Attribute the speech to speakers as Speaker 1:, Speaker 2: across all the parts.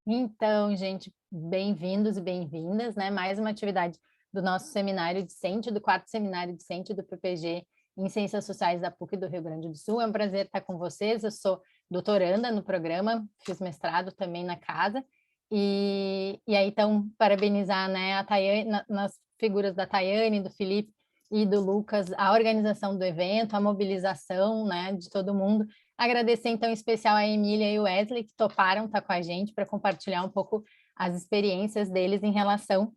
Speaker 1: Então, gente, bem-vindos e bem-vindas, né? Mais uma atividade do nosso seminário discente, do quarto seminário discente do PPG em Ciências Sociais da PUC do Rio Grande do Sul. É um prazer estar com vocês. Eu sou doutoranda no programa, fiz mestrado também na casa. E aí, então, parabenizar, né, a Tayane, nas figuras da Tayane, do Felipe e do Lucas, a organização do evento, a mobilização, né, de todo mundo. Agradecer, então, em especial a Emília e o Wesley, que toparam estar com a gente para compartilhar um pouco as experiências deles em relação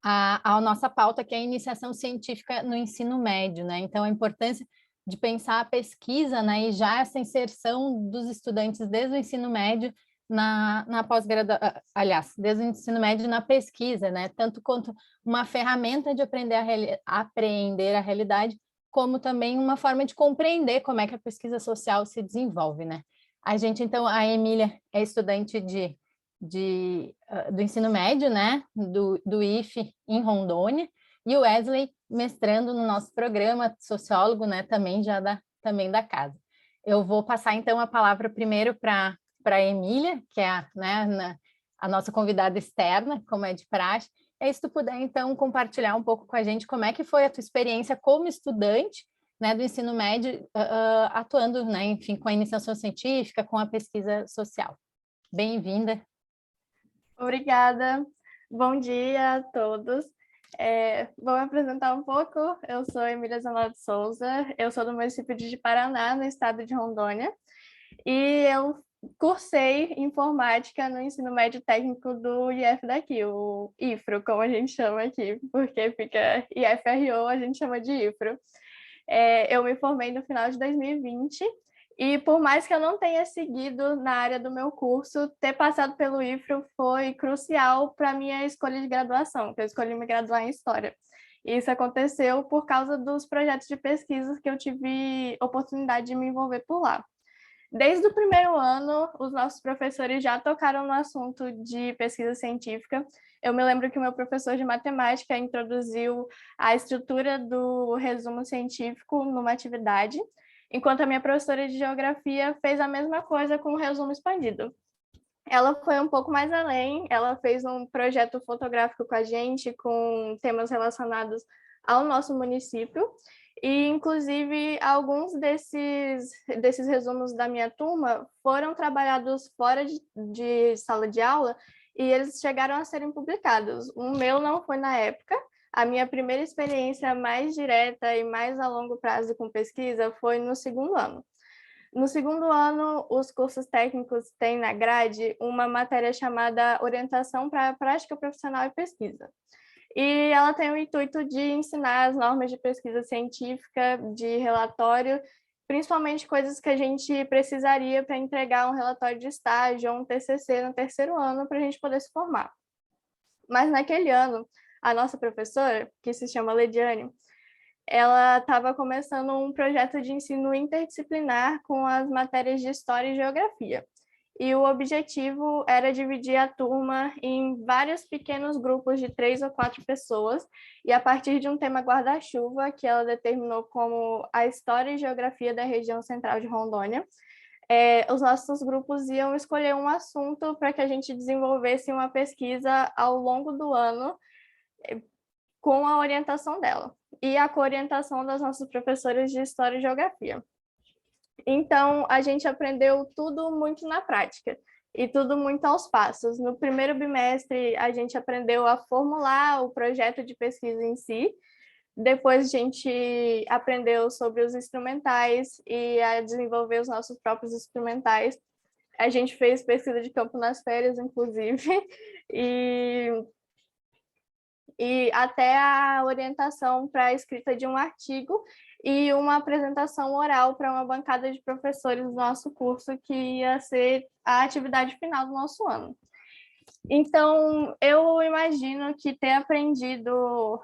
Speaker 1: à nossa pauta, que é a iniciação científica no ensino médio, né? Então, a importância de pensar a pesquisa, né, e já essa inserção dos estudantes desde o ensino médio na pós-graduação, aliás, desde o ensino médio na pesquisa, né? Tanto quanto uma ferramenta de aprender a realidade, como também uma forma de compreender como é que a pesquisa social se desenvolve, né? A gente, então, a Emília é estudante do ensino médio, né? Do IFE em Rondônia, e o Wesley mestrando no nosso programa, sociólogo, né? Também da casa. Eu vou passar, então, a palavra primeiro para a Emília, que é a nossa convidada externa, como é de praxe. E aí, se tu puder, então, compartilhar um pouco com a gente como é que foi a tua experiência como estudante, né, do ensino médio, atuando, né, enfim, com a iniciação científica, com a pesquisa social. Bem-vinda.
Speaker 2: Obrigada. Bom dia a todos. Vou me apresentar um pouco. Eu sou Emília Zanella de Souza, eu sou do município de Paraná, no estado de Rondônia, e eu cursei informática no ensino médio técnico do IF daqui, o IFRO, como a gente chama aqui, porque fica IFRO, a gente chama de IFRO. Eu me formei no final de 2020 e por mais que eu não tenha seguido na área do meu curso, ter passado pelo IFRO foi crucial para a minha escolha de graduação, que eu escolhi me graduar em História. E isso aconteceu por causa dos projetos de pesquisa que eu tive oportunidade de me envolver por lá. Desde o primeiro ano, os nossos professores já tocaram no assunto de pesquisa científica. Eu me lembro que o meu professor de matemática introduziu a estrutura do resumo científico numa atividade, enquanto a minha professora de geografia fez a mesma coisa com o resumo expandido. Ela foi um pouco mais além, ela fez um projeto fotográfico com a gente, com temas relacionados ao nosso município, e inclusive alguns desses resumos da minha turma foram trabalhados fora de sala de aula e eles chegaram a serem publicados. O meu não foi na época, a minha primeira experiência mais direta e mais a longo prazo com pesquisa foi no segundo ano. No segundo ano, os cursos técnicos têm na grade uma matéria chamada Orientação para a Prática Profissional e Pesquisa. E ela tem o intuito de ensinar as normas de pesquisa científica, de relatório, principalmente coisas que a gente precisaria para entregar um relatório de estágio ou um TCC no terceiro ano para a gente poder se formar. Mas naquele ano, a nossa professora, que se chama Lediane, ela estava começando um projeto de ensino interdisciplinar com as matérias de História e Geografia. E o objetivo era dividir a turma em vários pequenos grupos de 3 ou 4 pessoas, e a partir de um tema guarda-chuva, que ela determinou como a História e Geografia da região central de Rondônia, os nossos grupos iam escolher um assunto para que a gente desenvolvesse uma pesquisa ao longo do ano, com a orientação dela e a coorientação das nossas professoras de História e Geografia. Então, a gente aprendeu tudo muito na prática e tudo muito aos passos. No primeiro bimestre, a gente aprendeu a formular o projeto de pesquisa em si, depois a gente aprendeu sobre os instrumentais e a desenvolver os nossos próprios instrumentais. A gente fez pesquisa de campo nas férias, inclusive, e até a orientação para a escrita de um artigo e uma apresentação oral para uma bancada de professores do nosso curso, que ia ser a atividade final do nosso ano. Então, eu imagino que ter aprendido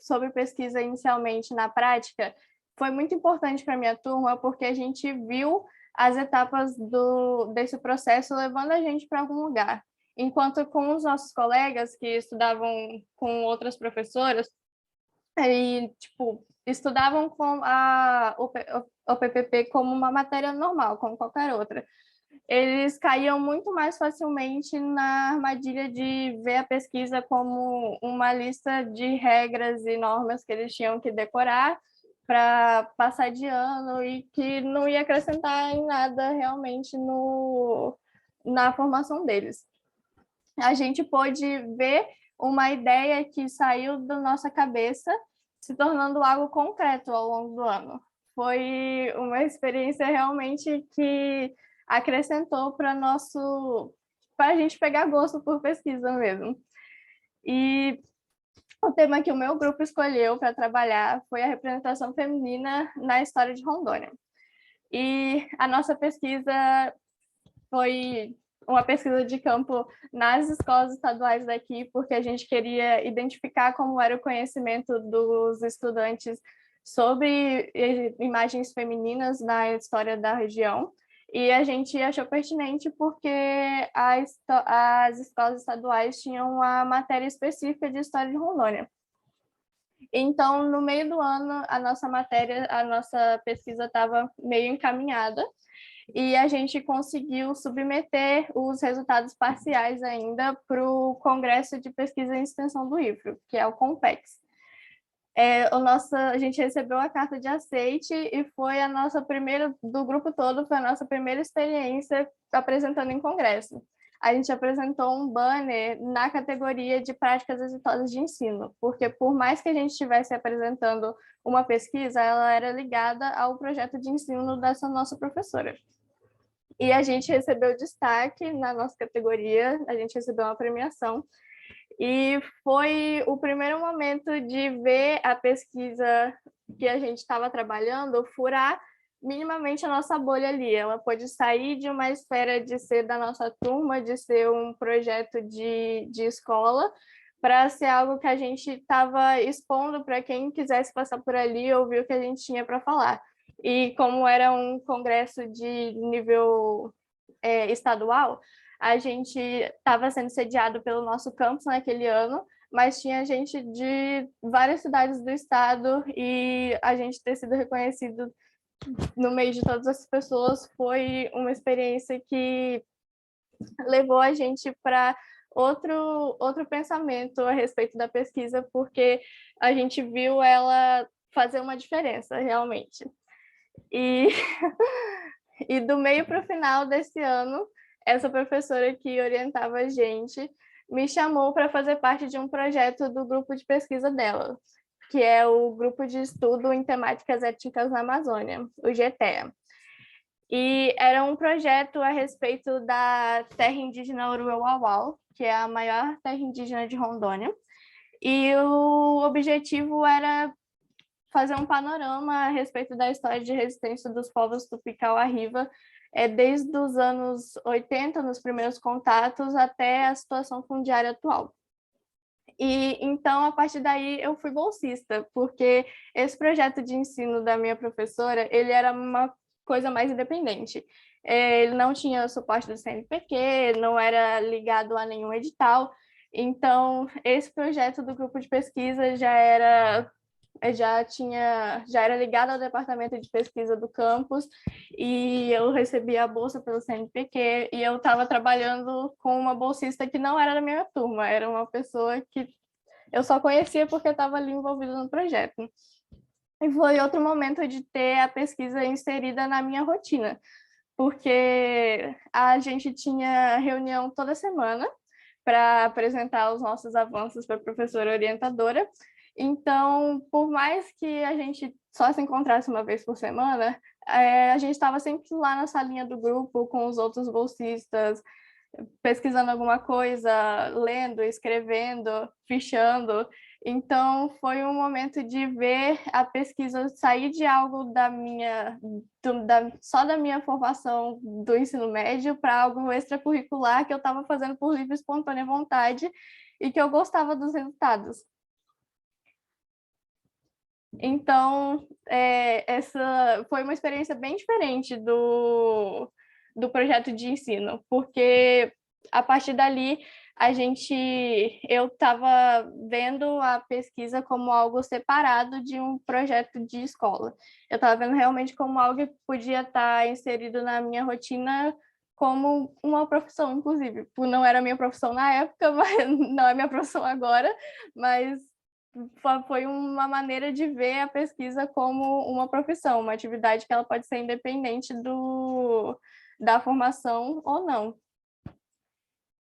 Speaker 2: sobre pesquisa inicialmente na prática foi muito importante para a minha turma, porque a gente viu as etapas desse processo levando a gente para algum lugar. Enquanto com os nossos colegas que estudavam com outras professoras, e, tipo, estudavam com o PPP como uma matéria normal, como qualquer outra. eles caíam muito mais facilmente na armadilha de ver a pesquisa como uma lista de regras e normas que eles tinham que decorar para passar de ano e que não ia acrescentar em nada realmente na formação deles. A gente pôde ver uma ideia que saiu da nossa cabeça se tornando algo concreto ao longo do ano. Foi uma experiência realmente que acrescentou para a gente pegar gosto por pesquisa mesmo. E o tema que o meu grupo escolheu para trabalhar foi a representação feminina na história de Rondônia. E a nossa pesquisa foi uma pesquisa de campo nas escolas estaduais daqui, porque a gente queria identificar como era o conhecimento dos estudantes sobre imagens femininas na história da região. E a gente achou pertinente porque as escolas estaduais tinham a matéria específica de história de Rondônia. Então, no meio do ano, a nossa pesquisa estava meio encaminhada, e a gente conseguiu submeter os resultados parciais ainda para o Congresso de Pesquisa e Extensão do IFRO, que é o CONPEX. A gente recebeu a carta de aceite e foi a nossa primeira, do grupo todo, foi a nossa primeira experiência apresentando em congresso. A gente apresentou um banner na categoria de práticas exitosas de ensino, porque por mais que a gente estivesse apresentando uma pesquisa, ela era ligada ao projeto de ensino dessa nossa professora. E a gente recebeu destaque na nossa categoria, a gente recebeu uma premiação, e foi o primeiro momento de ver a pesquisa que a gente estava trabalhando furar minimamente a nossa bolha ali. Ela pôde sair de uma esfera de ser da nossa turma, de ser um projeto de escola, para ser algo que a gente estava expondo para quem quisesse passar por ali e ouvir o que a gente tinha para falar. E como era um congresso de nível estadual, a gente estava sendo sediado pelo nosso campus naquele ano, mas tinha gente de várias cidades do estado, e a gente ter sido reconhecido no meio de todas essas pessoas foi uma experiência que levou a gente para outro pensamento a respeito da pesquisa, porque a gente viu ela fazer uma diferença realmente. E, e do meio para o final desse ano, essa professora que orientava a gente me chamou para fazer parte de um projeto do grupo de pesquisa dela, que é o Grupo de Estudo em Temáticas Étnicas na Amazônia, o GETEA. E era um projeto a respeito da terra indígena Uruauau, que é a maior terra indígena de Rondônia. E o objetivo era fazer um panorama a respeito da história de resistência dos povos Tupicau-Arriva, desde os anos 80, nos primeiros contatos, até a situação fundiária atual. E então, a partir daí, eu fui bolsista, porque esse projeto de ensino da minha professora, ele era uma coisa mais independente. Ele não tinha suporte do CNPq, não era ligado a nenhum edital. Então, esse projeto do grupo de pesquisa já era ligado ao departamento de pesquisa do campus, e eu recebi a bolsa pelo CNPq, e eu estava trabalhando com uma bolsista que não era da minha turma, era uma pessoa que eu só conhecia porque estava ali envolvida no projeto. E foi outro momento de ter a pesquisa inserida na minha rotina, porque a gente tinha reunião toda semana para apresentar os nossos avanços para a professora orientadora. Então, por mais que a gente só se encontrasse uma vez por semana, a gente estava sempre lá na salinha do grupo com os outros bolsistas, pesquisando alguma coisa, lendo, escrevendo, fichando. Então, foi um momento de ver a pesquisa sair de algo só da minha formação do ensino médio para algo extracurricular que eu estava fazendo por livre e espontânea vontade e que eu gostava dos resultados. Então, essa foi uma experiência bem diferente do projeto de ensino, porque a partir dali eu estava vendo a pesquisa como algo separado de um projeto de escola. Eu estava vendo realmente como algo que podia estar inserido na minha rotina como uma profissão, inclusive. Não era minha profissão na época, mas não é minha profissão agora, mas foi uma maneira de ver a pesquisa como uma profissão, uma atividade que ela pode ser independente da formação ou não.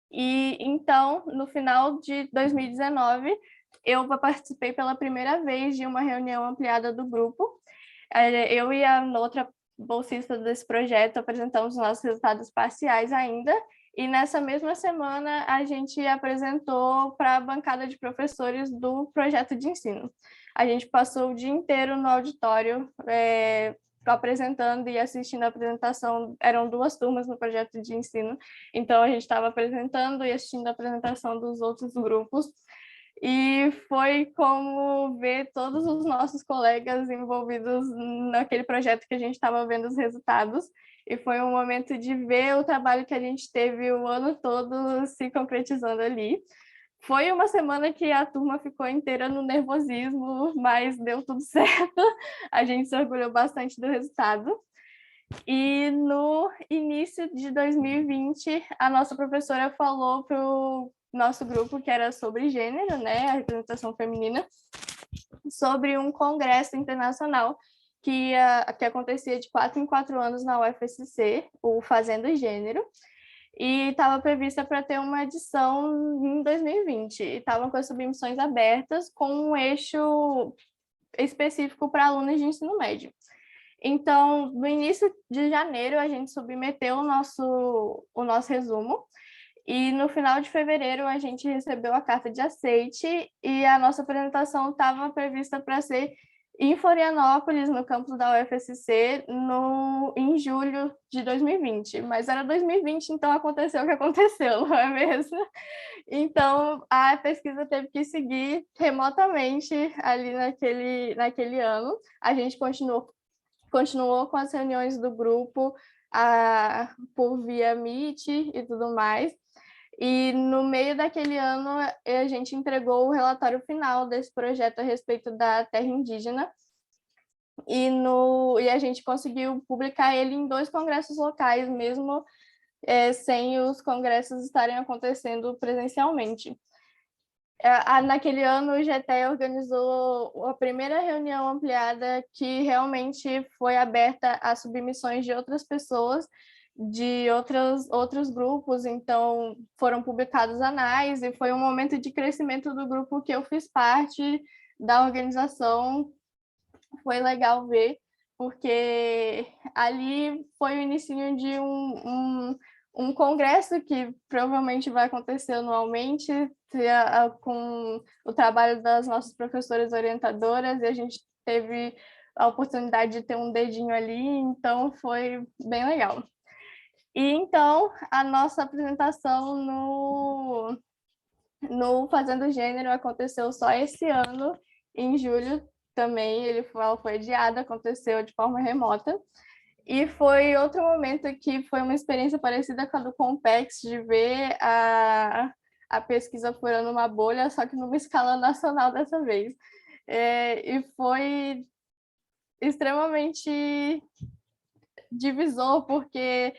Speaker 2: E então, no final de 2019, eu participei pela primeira vez de uma reunião ampliada do grupo. Eu e a outra bolsista desse projeto apresentamos nossos resultados parciais ainda, e nessa mesma semana a gente apresentou para a bancada de professores do projeto de ensino. A gente passou o dia inteiro no auditório apresentando e assistindo a apresentação. Eram 2 turmas no projeto de ensino, então a gente estava apresentando e assistindo a apresentação dos outros grupos. E foi como ver todos os nossos colegas envolvidos naquele projeto que a gente estava vendo os resultados. E foi um momento de ver o trabalho que a gente teve o ano todo se concretizando ali. Foi uma semana que a turma ficou inteira no nervosismo, mas deu tudo certo. A gente se orgulhou bastante do resultado. E no início de 2020, a nossa professora falou para o nosso grupo, que era sobre gênero, né, a representação feminina, sobre um congresso internacional que acontecia de 4 em 4 anos na UFSC, o Fazendo Gênero, e estava prevista para ter uma edição em 2020, e estavam com as submissões abertas com um eixo específico para alunos de ensino médio. Então, no início de janeiro, a gente submeteu o nosso resumo, e no final de fevereiro a gente recebeu a carta de aceite, e a nossa apresentação estava prevista para ser em Florianópolis, no campus da UFSC, em julho de 2020. Mas era 2020, então aconteceu o que aconteceu, não é mesmo? Então, a pesquisa teve que seguir remotamente ali naquele ano. A gente continuou com as reuniões do grupo por via Meet e tudo mais. E no meio daquele ano, a gente entregou o relatório final desse projeto a respeito da terra indígena. E a gente conseguiu publicar ele em 2 congressos locais, mesmo sem os congressos estarem acontecendo presencialmente. Naquele ano, o GTE organizou a primeira reunião ampliada que realmente foi aberta a submissões de outras pessoas, de outros grupos, então foram publicados anais, e foi um momento de crescimento do grupo que eu fiz parte da organização. Foi legal ver, porque ali foi o início de um congresso que provavelmente vai acontecer anualmente, com o trabalho das nossas professoras orientadoras, e a gente teve a oportunidade de ter um dedinho ali, então foi bem legal. E então, a nossa apresentação no Fazendo Gênero aconteceu só esse ano, em julho também. Ela foi adiada, aconteceu de forma remota. E foi outro momento que foi uma experiência parecida com a do Compex, de ver a pesquisa furando uma bolha, só que numa escala nacional dessa vez. E foi extremamente divisor, porque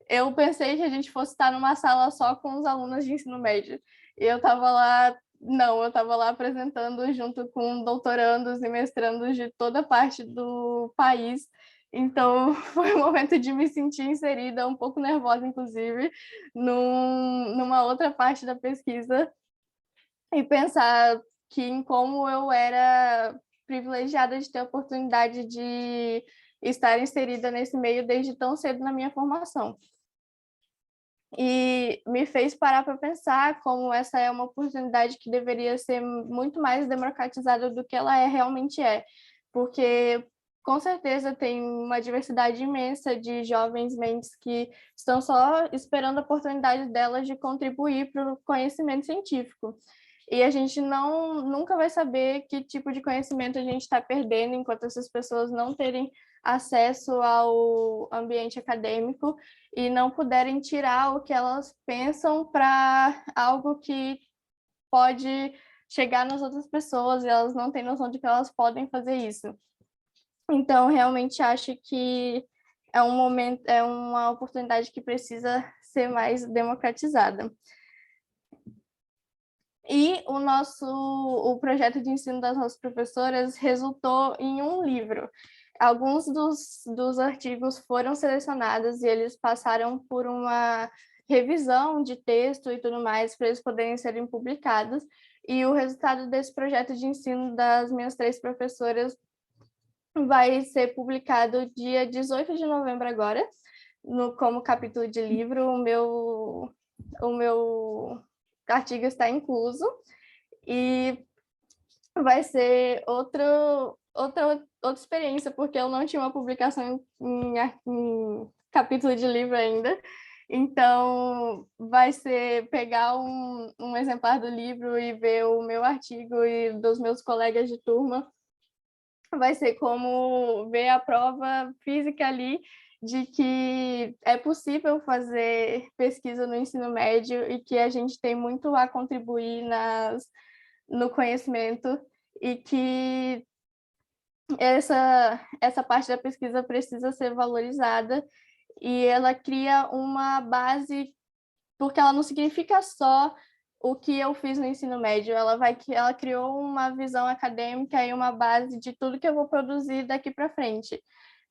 Speaker 2: eu pensei que a gente fosse estar numa sala só com os alunos de ensino médio. E eu estava lá, não, eu estava lá apresentando junto com doutorandos e mestrandos de toda parte do país. Então, foi um momento de me sentir inserida, um pouco nervosa, inclusive, numa outra parte da pesquisa, e pensar em como eu era privilegiada de ter a oportunidade de estar inserida nesse meio desde tão cedo na minha formação. E me fez parar para pensar como essa é uma oportunidade que deveria ser muito mais democratizada do que ela realmente é, porque com certeza tem uma diversidade imensa de jovens mentes que estão só esperando a oportunidade delas de contribuir para o conhecimento científico. E a gente nunca vai saber que tipo de conhecimento a gente está perdendo enquanto essas pessoas não terem acesso ao ambiente acadêmico e não puderem tirar o que elas pensam para algo que pode chegar nas outras pessoas, e elas não têm noção de que elas podem fazer isso. Então, realmente acho que é um momento, é uma oportunidade que precisa ser mais democratizada. E o projeto de ensino das nossas professoras resultou em um livro. Alguns dos artigos foram selecionados e eles passaram por uma revisão de texto e tudo mais para eles poderem serem publicados. E o resultado desse projeto de ensino das minhas 3 professoras vai ser publicado dia 18 de novembro agora, como capítulo de livro. O meu artigo está incluso e vai ser outra experiência, porque eu não tinha uma publicação em capítulo de livro ainda. Então, vai ser pegar um exemplar do livro e ver o meu artigo e dos meus colegas de turma. Vai ser como ver a prova física ali de que é possível fazer pesquisa no ensino médio e que a gente tem muito a contribuir no conhecimento e que essa parte da pesquisa precisa ser valorizada e ela cria uma base, porque ela não significa só o que eu fiz no ensino médio, ela criou uma visão acadêmica e uma base de tudo que eu vou produzir daqui para frente.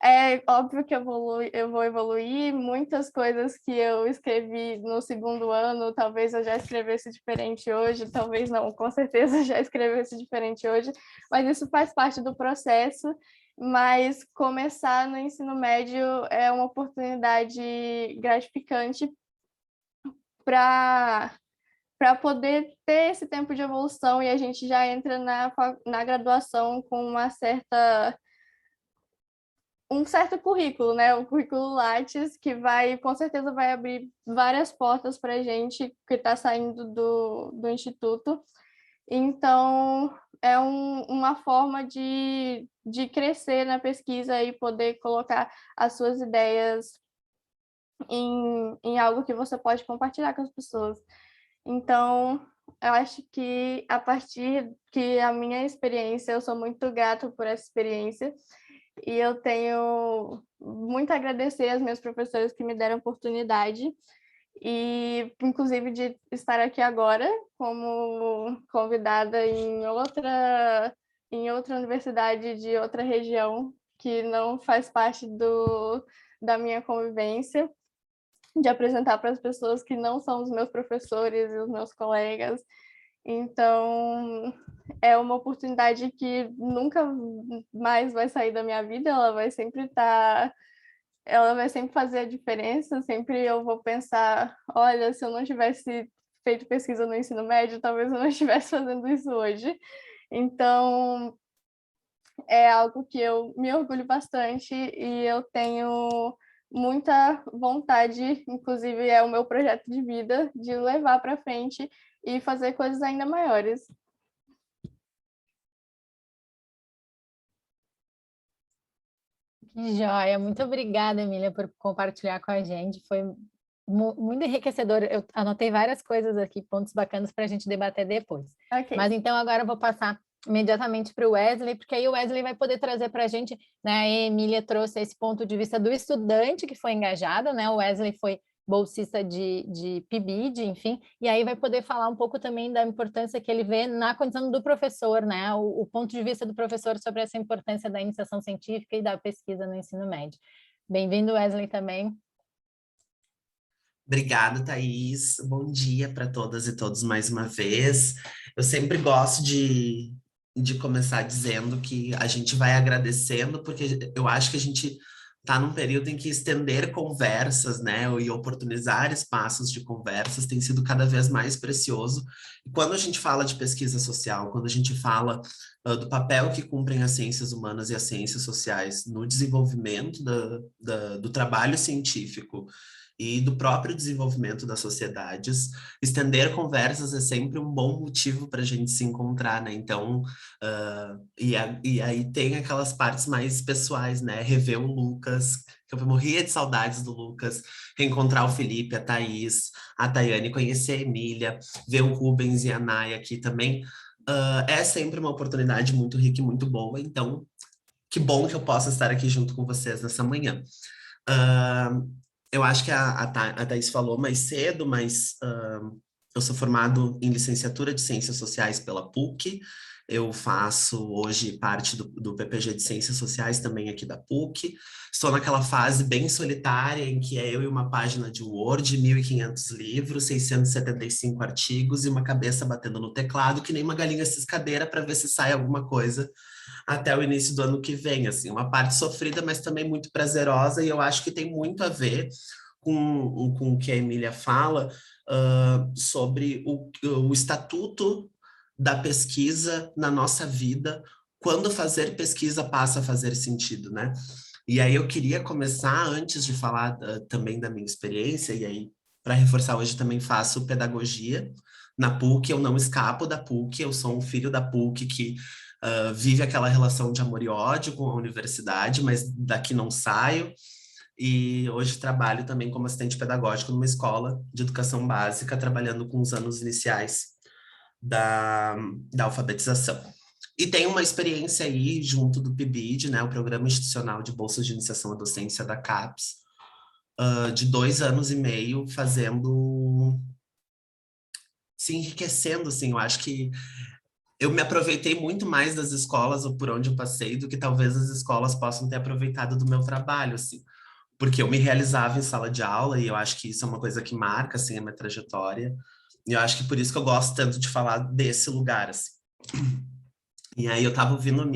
Speaker 2: É óbvio que eu vou evoluir, muitas coisas que eu escrevi no segundo ano, talvez eu já escrevesse diferente hoje, talvez não, com certeza já escrevesse diferente hoje, mas isso faz parte do processo. Mas começar no ensino médio é uma oportunidade gratificante para poder ter esse tempo de evolução, e a gente já entra na graduação com um certo currículo, né? O currículo Lattes, que com certeza vai abrir várias portas para a gente que está saindo do Instituto. Então, é uma forma de crescer na pesquisa e poder colocar as suas ideias em algo que você pode compartilhar com as pessoas. Então, eu acho que a partir que a minha experiência, eu sou muito grata por essa experiência e eu tenho muito a agradecer aos meus professores que me deram oportunidade e, inclusive, de estar aqui agora como convidada em outra universidade de outra região que não faz parte da minha convivência, de apresentar para as pessoas que não são os meus professores e os meus colegas. Então, é uma oportunidade que nunca mais vai sair da minha vida, ela vai sempre fazer a diferença, sempre eu vou pensar, olha, se eu não tivesse feito pesquisa no ensino médio, talvez eu não estivesse fazendo isso hoje. Então, é algo que eu me orgulho bastante e eu tenho muita vontade, inclusive é o meu projeto de vida, de levar para frente e fazer coisas ainda maiores.
Speaker 1: Que joia! Muito obrigada, Emília, por compartilhar com a gente. Foi muito enriquecedor. Eu anotei várias coisas aqui, pontos bacanas para a gente debater depois.
Speaker 2: Okay.
Speaker 1: Mas então agora eu vou passar imediatamente para o Wesley, porque aí o Wesley vai poder trazer para a gente, né? A Emília trouxe esse ponto de vista do estudante que foi engajado, né? O Wesley foi bolsista de PIBID, enfim, e aí vai poder falar um pouco também da importância que ele vê na condição do professor, né? O ponto de vista do professor sobre essa importância da iniciação científica e da pesquisa no ensino médio. Bem-vindo, Wesley, também.
Speaker 3: Obrigada, Thaís. Bom dia para todas e todos mais uma vez. Eu sempre gosto de começar dizendo que a gente vai agradecendo, porque eu acho que a gente está num período em que estender conversas, né, e oportunizar espaços de conversas tem sido cada vez mais precioso. E quando a gente fala de pesquisa social, quando a gente fala do papel que cumprem as ciências humanas e as ciências sociais no desenvolvimento do trabalho científico e do próprio desenvolvimento das sociedades, estender conversas é sempre um bom motivo para a gente se encontrar, né? Então, e aí tem aquelas partes mais pessoais, né? Rever o Lucas, que eu morria de saudades do Lucas, reencontrar o Felipe, a Thaís, a Tayane, conhecer a Emília, ver o Rubens e a Naya aqui também, é sempre uma oportunidade muito rica e muito boa, então que bom que eu possa estar aqui junto com vocês nessa manhã. Eu acho que a Thaís falou mais cedo, mas eu sou formado em licenciatura de Ciências Sociais pela PUC. Eu faço hoje parte do PPG de Ciências Sociais também aqui da PUC. Estou naquela fase bem solitária em que é eu e uma página de Word, 1.500 livros, 675 artigos e uma cabeça batendo no teclado, que nem uma galinha ciscadeira para ver se sai alguma coisa até o início do ano que vem, assim, uma parte sofrida, mas também muito prazerosa, e eu acho que tem muito a ver com o que a Emília fala sobre o estatuto da pesquisa na nossa vida, quando fazer pesquisa passa a fazer sentido, né? E aí eu queria começar, antes de falar também da minha experiência, e aí, para reforçar, hoje também faço pedagogia na PUC, eu não escapo da PUC, eu sou um filho da PUC que vive aquela relação de amor e ódio com a universidade, mas daqui não saio. E hoje trabalho também como assistente pedagógico numa escola de educação básica, trabalhando com os anos iniciais da alfabetização. E tenho uma experiência aí junto do PIBID, né, o Programa Institucional de Bolsas de Iniciação à Docência da CAPES, de 2 anos e meio, fazendo, se enriquecendo, assim, eu acho que eu me aproveitei muito mais das escolas ou por onde eu passei do que talvez as escolas possam ter aproveitado do meu trabalho, assim. Porque eu me realizava em sala de aula e eu acho que isso é uma coisa que marca, assim, a minha trajetória. E eu acho que por isso que eu gosto tanto de falar desse lugar, assim. E aí eu tava ouvindo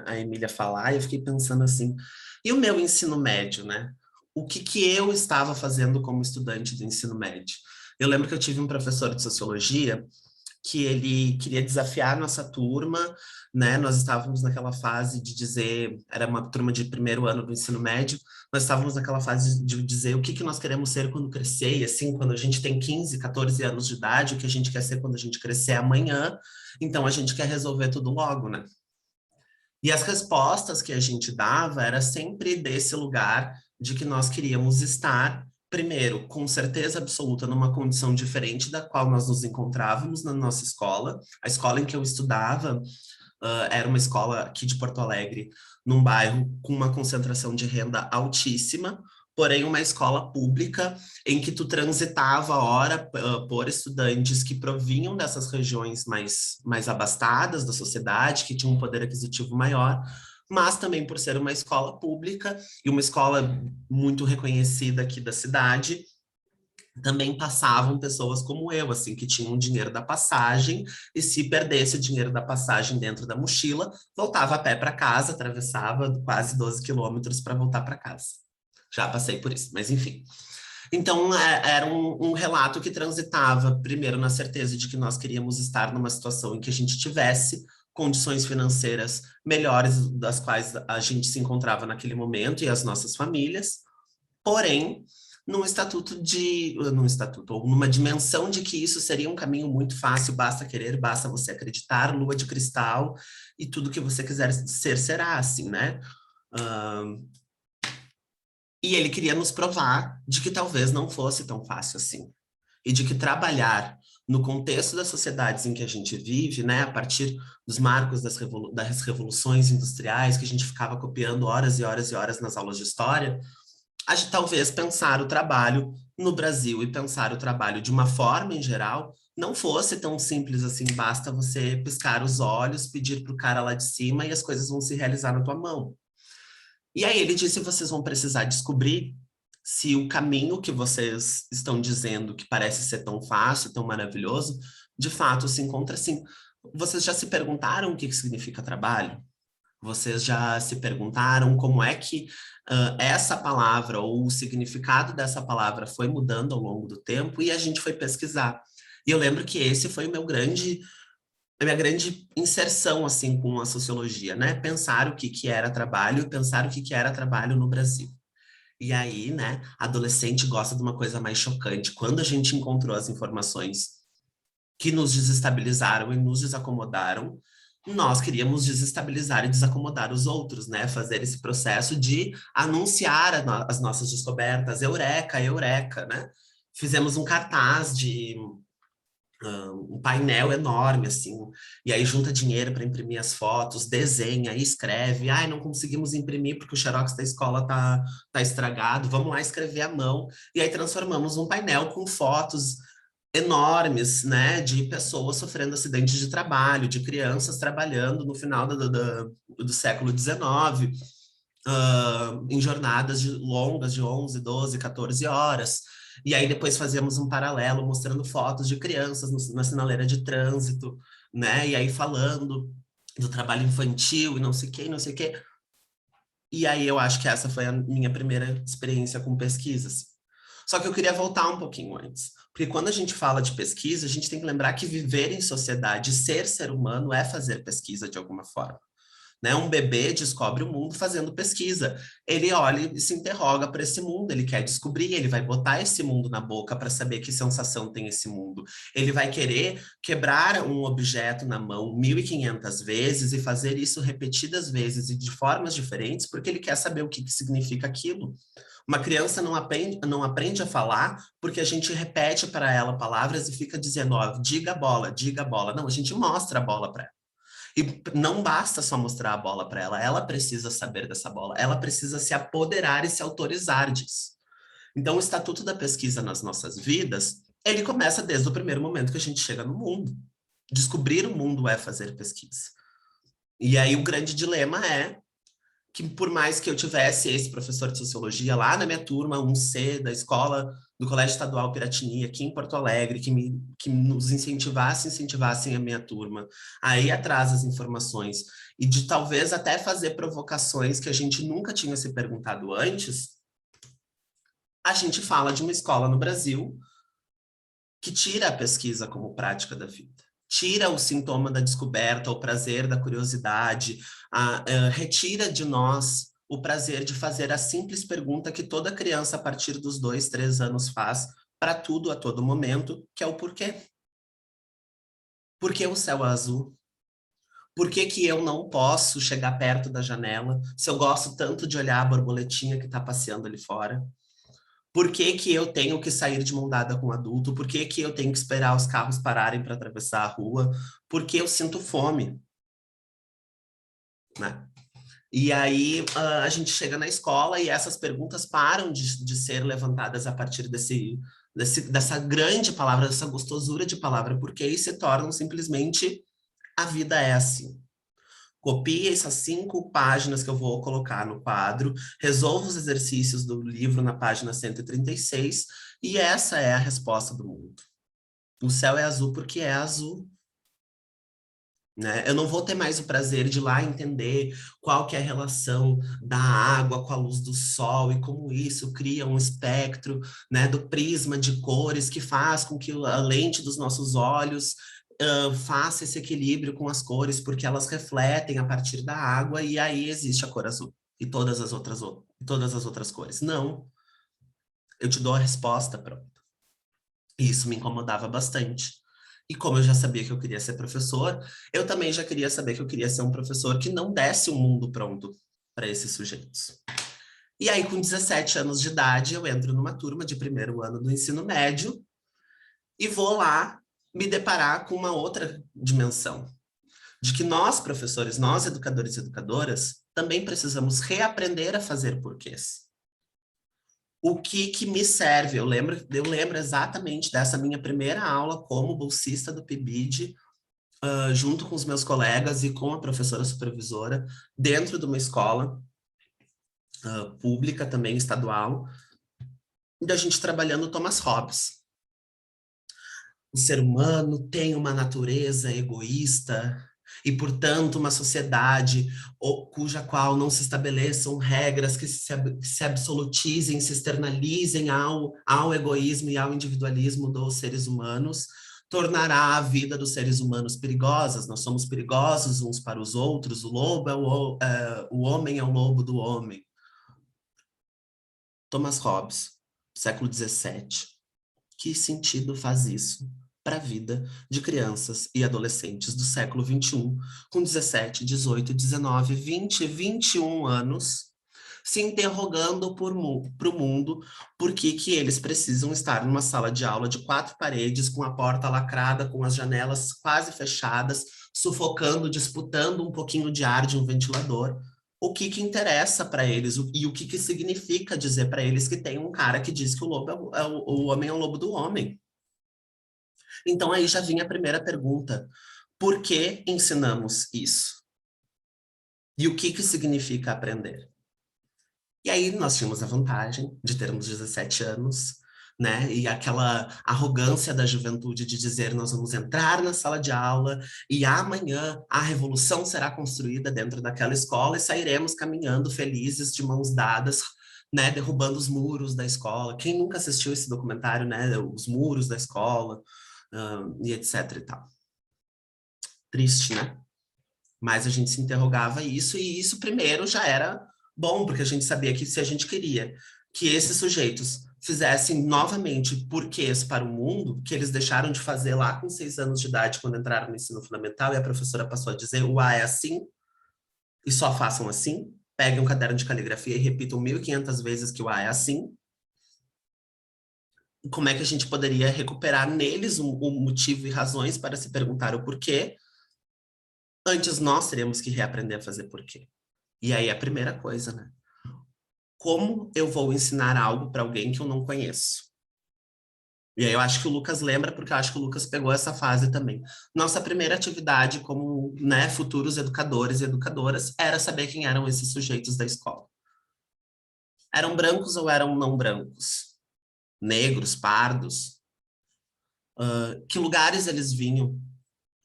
Speaker 3: a Emília falar e eu fiquei pensando assim, e o meu ensino médio, né? O que eu estava fazendo como estudante do ensino médio? Eu lembro que eu tive um professor de sociologia que ele queria desafiar nossa turma, né? Nós estávamos naquela fase de dizer, era uma turma de primeiro ano do ensino médio, nós estávamos naquela fase de dizer o que nós queremos ser quando crescer, e assim, quando a gente tem 15, 14 anos de idade, o que a gente quer ser quando a gente crescer é amanhã, então a gente quer resolver tudo logo, né? E as respostas que a gente dava era sempre desse lugar de que nós queríamos estar, primeiro, com certeza absoluta, numa condição diferente da qual nós nos encontrávamos na nossa escola. A escola em que eu estudava era uma escola aqui de Porto Alegre, num bairro com uma concentração de renda altíssima, porém uma escola pública em que tu transitava hora por estudantes que provinham dessas regiões mais abastadas da sociedade, que tinham um poder aquisitivo maior, mas também por ser uma escola pública e uma escola muito reconhecida aqui da cidade, também passavam pessoas como eu, assim, que tinham dinheiro da passagem, e se perdesse o dinheiro da passagem dentro da mochila, voltava a pé para casa, atravessava quase 12 quilômetros para voltar para casa. Já passei por isso, mas enfim. Então, era um relato que transitava, primeiro, na certeza de que nós queríamos estar numa situação em que a gente tivesse condições financeiras melhores das quais a gente se encontrava naquele momento e as nossas famílias, porém, ou numa dimensão de que isso seria um caminho muito fácil, basta querer, basta você acreditar, lua de cristal, e tudo que você quiser ser será, assim, né? E ele queria nos provar de que talvez não fosse tão fácil assim. E de que trabalhar no contexto das sociedades em que a gente vive, né, a partir dos marcos das revoluções industriais, que a gente ficava copiando horas e horas e horas nas aulas de história, a gente talvez pensar o trabalho no Brasil e pensar o trabalho de uma forma em geral não fosse tão simples assim, basta você piscar os olhos, pedir para o cara lá de cima e as coisas vão se realizar na tua mão. E aí ele disse, vocês vão precisar descobrir se o caminho que vocês estão dizendo que parece ser tão fácil, tão maravilhoso, de fato se encontra assim. Vocês já se perguntaram o que significa trabalho? Vocês já se perguntaram como é que essa palavra ou o significado dessa palavra foi mudando ao longo do tempo? E a gente foi pesquisar. E eu lembro que esse foi a minha grande inserção assim com a sociologia, né? Pensar o que era trabalho, pensar o que era trabalho no Brasil. E aí, né, adolescente gosta de uma coisa mais chocante. Quando a gente encontrou as informações que nos desestabilizaram e nos desacomodaram, nós queríamos desestabilizar e desacomodar os outros, né? Fazer esse processo de anunciar as nossas descobertas. Eureka, eureka, né? Fizemos um cartaz um painel enorme, assim, e aí junta dinheiro para imprimir as fotos, desenha, escreve, ai, não conseguimos imprimir porque o xerox da escola tá estragado, vamos lá escrever à mão, e aí transformamos um painel com fotos enormes, né, de pessoas sofrendo acidentes de trabalho, de crianças trabalhando no final do século XIX, em jornadas longas de 11, 12, 14 horas. E aí depois fazíamos um paralelo mostrando fotos de crianças na sinaleira de trânsito, né? E aí falando do trabalho infantil e não sei o que, não sei o que. E aí eu acho que essa foi a minha primeira experiência com pesquisa, assim. Só que eu queria voltar um pouquinho antes. Porque quando a gente fala de pesquisa, a gente tem que lembrar que viver em sociedade, ser humano, é fazer pesquisa de alguma forma. Né? Um bebê descobre o mundo fazendo pesquisa. Ele olha e se interroga para esse mundo, ele quer descobrir, ele vai botar esse mundo na boca para saber que sensação tem esse mundo. Ele vai querer quebrar um objeto na mão 1.500 vezes e fazer isso repetidas vezes e de formas diferentes, porque ele quer saber o que significa aquilo. Uma criança não aprende a falar porque a gente repete para ela palavras e fica dizendo, ó, diga a bola, diga a bola. Não, a gente mostra a bola para ela. E não basta só mostrar a bola para ela precisa saber dessa bola, ela precisa se apoderar e se autorizar disso. Então, o Estatuto da Pesquisa nas nossas vidas, ele começa desde o primeiro momento que a gente chega no mundo. Descobrir o mundo é fazer pesquisa. E aí o grande dilema é que por mais que eu tivesse esse professor de sociologia lá na minha turma, 1C da escola do Colégio Estadual Piratini, aqui em Porto Alegre, que nos incentivassem a minha turma a ir atrás das informações e de talvez até fazer provocações que a gente nunca tinha se perguntado antes, a gente fala de uma escola no Brasil que tira a pesquisa como prática da vida. Tira o sintoma da descoberta, o prazer da curiosidade, retira de nós o prazer de fazer a simples pergunta que toda criança a partir dos 2, 3 anos faz para tudo, a todo momento, que é o porquê. Por que o céu é azul? Por que que eu não posso chegar perto da janela se eu gosto tanto de olhar a borboletinha que está passeando ali fora? Por que que eu tenho que sair de mão dada com um adulto? Por que que eu tenho que esperar os carros pararem para atravessar a rua? Porque eu sinto fome, né? E aí a gente chega na escola e essas perguntas param de ser levantadas a partir dessa grande palavra, dessa gostosura de palavra, porque aí se tornam simplesmente a vida é assim. Copie essas 5 páginas que eu vou colocar no quadro, resolva os exercícios do livro na página 136, e essa é a resposta do mundo. O céu é azul porque é azul. Né? Eu não vou ter mais o prazer de ir lá entender qual que é a relação da água com a luz do sol e como isso cria um espectro, né, do prisma de cores que faz com que a lente dos nossos olhos faça esse equilíbrio com as cores, porque elas refletem a partir da água e aí existe a cor azul e todas as outras cores. Não, eu te dou a resposta pronta. E isso me incomodava bastante. E como eu já sabia que eu queria ser professor, eu também já queria saber que eu queria ser um professor que não desse um mundo pronto para esses sujeitos. E aí, com 17 anos de idade, eu entro numa turma de primeiro ano do ensino médio e vou lá me deparar com uma outra dimensão. De que nós, professores, nós, educadores e educadoras, também precisamos reaprender a fazer porquês. O que me serve? Eu lembro exatamente dessa minha primeira aula como bolsista do PIBID, junto com os meus colegas e com a professora supervisora, dentro de uma escola pública, também estadual, e a gente trabalhando Thomas Hobbes. O ser humano tem uma natureza egoísta e, portanto, uma sociedade cuja qual não se estabeleçam regras que se absolutizem, se externalizem ao egoísmo e ao individualismo dos seres humanos, tornará a vida dos seres humanos perigosa. Nós somos perigosos uns para os outros, o homem é o lobo do homem. Thomas Hobbes, século XVII. Que sentido faz isso para a vida de crianças e adolescentes do século XXI, com 17, 18, 19, 20, 21 anos, se interrogando para o mundo por que eles precisam estar numa sala de aula de 4 paredes, com a porta lacrada, com as janelas quase fechadas, sufocando, disputando um pouquinho de ar de um ventilador. O que interessa para eles e o que significa dizer para eles que tem um cara que diz que o lobo o homem é o lobo do homem. Então aí já vinha a primeira pergunta: por que ensinamos isso? E o que significa aprender? E aí nós tínhamos a vantagem de termos 17 anos, né? E aquela arrogância da juventude de dizer: nós vamos entrar na sala de aula e amanhã a revolução será construída dentro daquela escola e sairemos caminhando felizes, de mãos dadas, né? Derrubando os muros da escola. Quem nunca assistiu esse documentário, né? Os muros da escola, e etc e tal. Triste, né? Mas a gente se interrogava isso, e isso primeiro já era bom, porque a gente sabia que se a gente queria que esses sujeitos fizessem novamente porquês para o mundo, que eles deixaram de fazer lá com 6 anos de idade, quando entraram no ensino fundamental, e a professora passou a dizer: o A é assim, e só façam assim, peguem um caderno de caligrafia e repitam 1.500 vezes que o A é assim. Como é que a gente poderia recuperar neles um motivo e razões para se perguntar o porquê? Antes nós teríamos que reaprender a fazer porquê. E aí a primeira coisa, né? Como eu vou ensinar algo para alguém que eu não conheço? E aí eu acho que o Lucas lembra, porque eu acho que o Lucas pegou essa fase também. Nossa primeira atividade como, né, futuros educadores e educadoras era saber quem eram esses sujeitos da escola. Eram brancos ou eram não brancos? Negros, pardos? Que lugares eles vinham?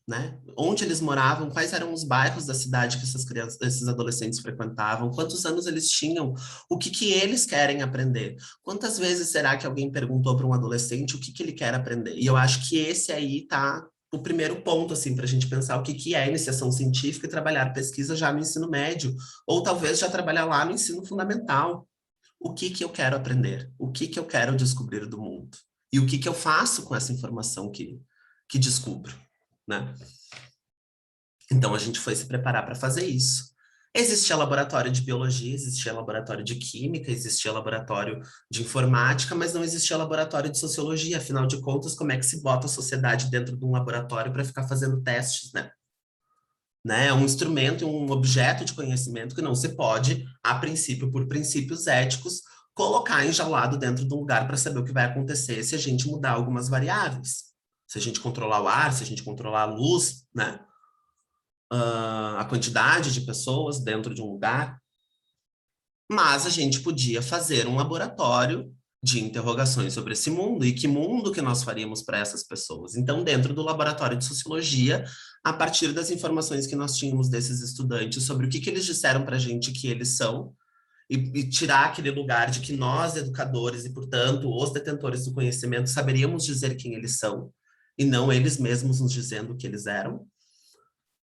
Speaker 3: Né? Onde eles moravam, quais eram os bairros da cidade que essas crianças, esses adolescentes frequentavam, quantos anos eles tinham, o que eles querem aprender. Quantas vezes será que alguém perguntou para um adolescente o que ele quer aprender? E eu acho que esse aí tá o primeiro ponto, assim, para a gente pensar o que é iniciação científica e trabalhar pesquisa já no ensino médio, ou talvez já trabalhar lá no ensino fundamental. O que eu quero aprender? O que eu quero descobrir do mundo? E o que eu faço com essa informação que descubro? Né? Então a gente foi se preparar para fazer isso. Existia laboratório de biologia, existia laboratório de química, existia laboratório de informática, mas não existia laboratório de sociologia. Afinal de contas, como é que se bota a sociedade dentro de um laboratório para ficar fazendo testes, né? É um instrumento, um objeto de conhecimento que não se pode, a princípio, por princípios éticos, colocar enjaulado dentro de um lugar para saber o que vai acontecer se a gente mudar algumas variáveis. Se a gente controlar o ar, se a gente controlar a luz, né? A quantidade de pessoas dentro de um lugar. Mas a gente podia fazer um laboratório de interrogações sobre esse mundo, e que mundo que nós faríamos para essas pessoas. Então, dentro do laboratório de sociologia, a partir das informações que nós tínhamos desses estudantes sobre o que eles disseram para a gente que eles são, e tirar aquele lugar de que nós, educadores, e, portanto, os detentores do conhecimento, saberíamos dizer quem eles são, e não eles mesmos nos dizendo o que eles eram,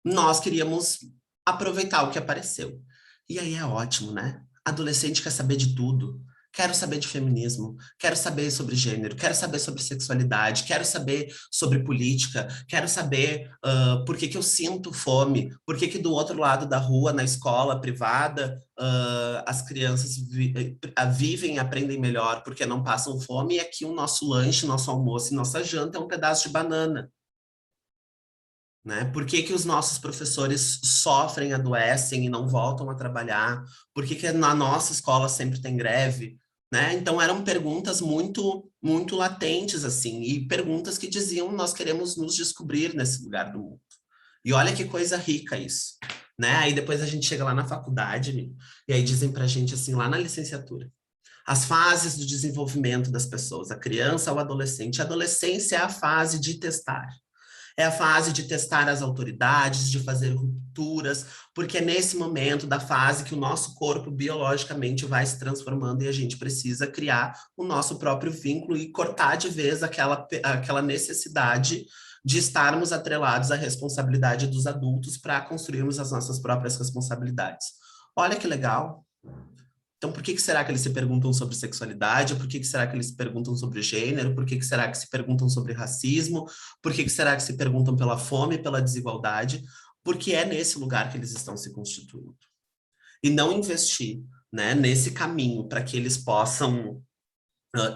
Speaker 3: nós queríamos aproveitar o que apareceu. E aí é ótimo, né? Adolescente quer saber de tudo. Quero saber de feminismo, quero saber sobre gênero, quero saber sobre sexualidade, quero saber sobre política, quero saber por que eu sinto fome, por que do outro lado da rua, na escola privada, as crianças vivem e aprendem melhor porque não passam fome, e aqui o nosso lanche, nosso almoço e nossa janta é um pedaço de banana. Né? Por que os nossos professores sofrem, adoecem e não voltam a trabalhar? Por que na nossa escola sempre tem greve? Né? Então eram perguntas muito, muito latentes, assim, e perguntas que diziam: nós queremos nos descobrir nesse lugar do mundo. E olha que coisa rica isso. Né? Aí depois a gente chega lá na faculdade, e aí dizem pra gente assim, lá na licenciatura: as fases do desenvolvimento das pessoas, a criança ao adolescente. A adolescência é a fase de testar. É a fase de testar as autoridades, de fazer rupturas, porque é nesse momento da fase que o nosso corpo biologicamente vai se transformando e a gente precisa criar o nosso próprio vínculo e cortar de vez aquela necessidade de estarmos atrelados à responsabilidade dos adultos para construirmos as nossas próprias responsabilidades. Olha que legal! Então, por que será que eles se perguntam sobre sexualidade? Por que será que eles se perguntam sobre gênero? Por que será que se perguntam sobre racismo? Por que será que se perguntam pela fome e pela desigualdade? Porque é nesse lugar que eles estão se constituindo. E não investir né, nesse caminho para que eles possam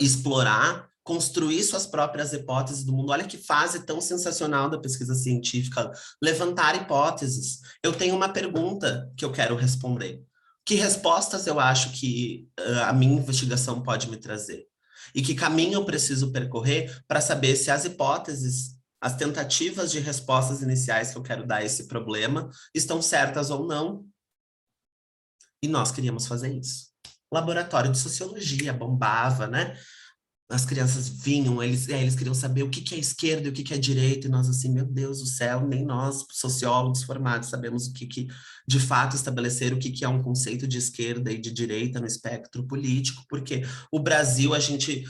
Speaker 3: explorar, construir suas próprias hipóteses do mundo. Olha que fase tão sensacional da pesquisa científica, levantar hipóteses. Eu tenho uma pergunta que eu quero responder. Que respostas eu acho que a minha investigação pode me trazer? E que caminho eu preciso percorrer para saber se as hipóteses, as tentativas de respostas iniciais que eu quero dar a esse problema estão certas ou não? E nós queríamos fazer isso. Laboratório de sociologia, bombava, né? As crianças vinham, eles queriam saber o que é esquerda e o que é direita, e nós assim, meu Deus do céu, nem nós, sociólogos formados, sabemos o que de fato estabelecer o que é um conceito de esquerda e de direita no espectro político, porque o Brasil, a gente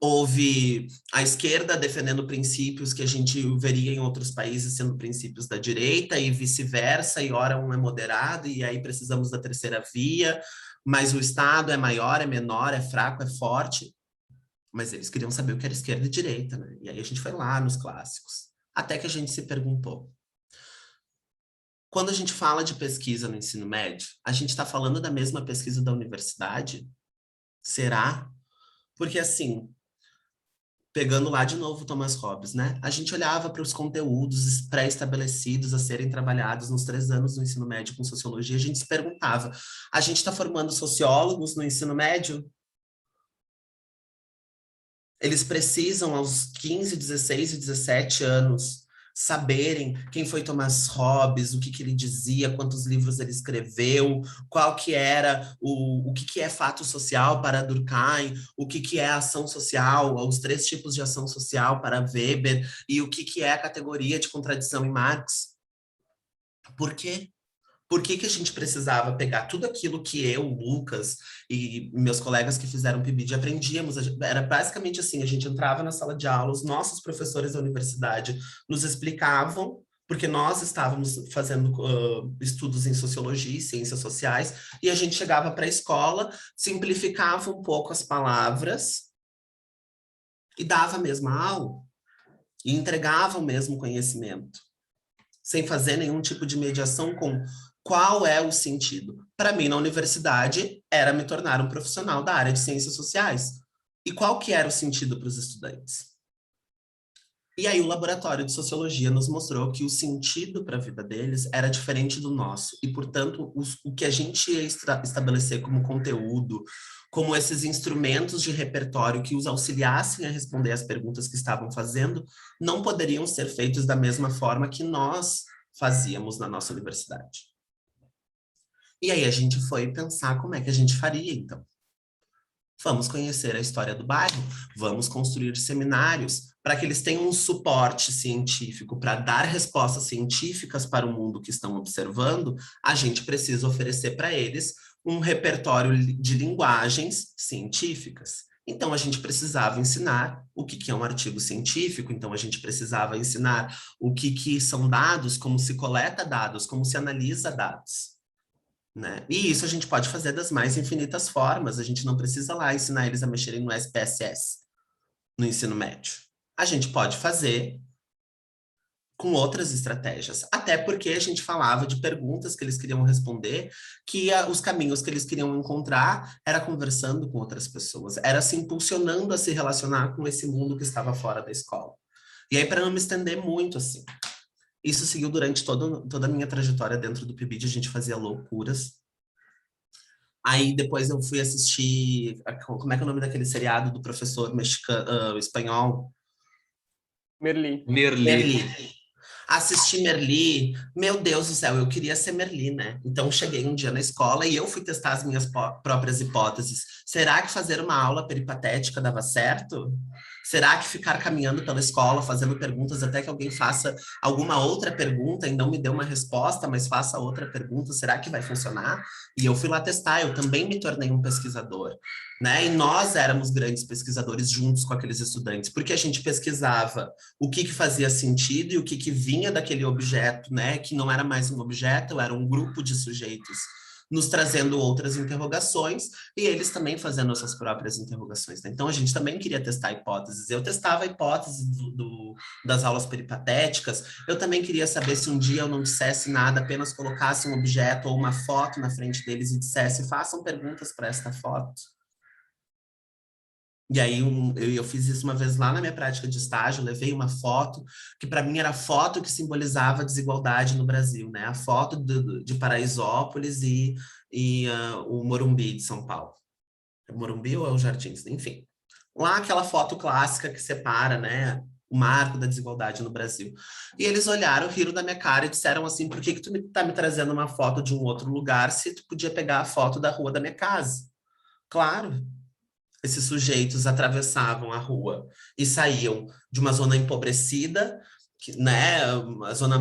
Speaker 3: houve a esquerda defendendo princípios que a gente veria em outros países sendo princípios da direita e vice-versa, e ora um é moderado, e aí precisamos da terceira via, mas o Estado é maior, é menor, é fraco, é forte. Mas eles queriam saber o que era esquerda e direita, né? E aí a gente foi lá nos clássicos. Até que a gente se perguntou. Quando a gente fala de pesquisa no ensino médio, a gente está falando da mesma pesquisa da universidade? Será? Porque assim, pegando lá de novo o Thomas Hobbes, né? A gente olhava para os conteúdos pré-estabelecidos a serem trabalhados nos 3 anos do ensino médio com sociologia, a gente se perguntava, a gente está formando sociólogos no ensino médio? Eles precisam, aos 15, 16 e 17 anos, saberem quem foi Thomas Hobbes, o que ele dizia, quantos livros ele escreveu, qual que era o que é fato social para Durkheim, o que é ação social, os 3 tipos de ação social para Weber, e o que é a categoria de contradição em Marx. Por quê? Por que a gente precisava pegar tudo aquilo que eu, Lucas e meus colegas que fizeram PIBID aprendíamos? Era basicamente assim, a gente entrava na sala de aula, os nossos professores da universidade nos explicavam, porque nós estávamos fazendo estudos em sociologia e ciências sociais, e a gente chegava para a escola, simplificava um pouco as palavras e dava a mesma aula, e entregava o mesmo conhecimento, sem fazer nenhum tipo de mediação com qual é o sentido. Para mim, na universidade, era me tornar um profissional da área de ciências sociais. E qual que era o sentido para os estudantes? E aí o laboratório de sociologia nos mostrou que o sentido para a vida deles era diferente do nosso. E, portanto, o que a gente ia estabelecer como conteúdo, como esses instrumentos de repertório que os auxiliassem a responder as perguntas que estavam fazendo, não poderiam ser feitos da mesma forma que nós fazíamos na nossa universidade. E aí a gente foi pensar como é que a gente faria, então. Vamos conhecer a história do bairro, vamos construir seminários para que eles tenham um suporte científico para dar respostas científicas para o mundo que estão observando. A gente precisa oferecer para eles um repertório de linguagens científicas. Então, a gente precisava ensinar o que é um artigo científico, então a gente precisava ensinar o que são dados, como se coleta dados, como se analisa dados. Né? E isso a gente pode fazer das mais infinitas formas, a gente não precisa lá ensinar eles a mexerem no SPSS, no ensino médio. A gente pode fazer com outras estratégias, até porque a gente falava de perguntas que eles queriam responder, que os caminhos que eles queriam encontrar era conversando com outras pessoas, era se impulsionando a se relacionar com esse mundo que estava fora da escola. E aí, para não me estender muito, assim, isso seguiu durante toda a minha trajetória dentro do PIBID, a gente fazia loucuras. Aí depois eu fui assistir, como é que é o nome daquele seriado do professor mexicano, espanhol?
Speaker 4: Merli.
Speaker 3: Assisti Merli, meu Deus do céu, eu queria ser Merli, né? Então cheguei um dia na escola e eu fui testar as minhas próprias hipóteses. Será que fazer uma aula peripatética dava certo? Será que ficar caminhando pela escola, fazendo perguntas até que alguém faça alguma outra pergunta e não me dê uma resposta, mas faça outra pergunta, será que vai funcionar? E eu fui lá testar, eu também me tornei um pesquisador, né? E nós éramos grandes pesquisadores juntos com aqueles estudantes, porque a gente pesquisava o que fazia sentido e o que vinha daquele objeto, né? Que não era mais um objeto, era um grupo de sujeitos nos trazendo outras interrogações e eles também fazendo as suas próprias interrogações, né? Então a gente também queria testar hipóteses. Eu testava a hipótese das aulas peripatéticas, eu também queria saber se um dia eu não dissesse nada, apenas colocasse um objeto ou uma foto na frente deles e dissesse, façam perguntas para esta foto. E aí eu fiz isso uma vez lá na minha prática de estágio, levei uma foto, que para mim era a foto que simbolizava a desigualdade no Brasil, né? A foto de Paraisópolis e o Morumbi de São Paulo. É Morumbi ou é o Jardins? Enfim. Lá aquela foto clássica que separa, né? O marco da desigualdade no Brasil. E eles olharam, riram da minha cara e disseram assim, por que tu tá me trazendo uma foto de um outro lugar se tu podia pegar a foto da rua da minha casa? Claro. Esses sujeitos atravessavam a rua e saíam de uma zona empobrecida, né, uma zona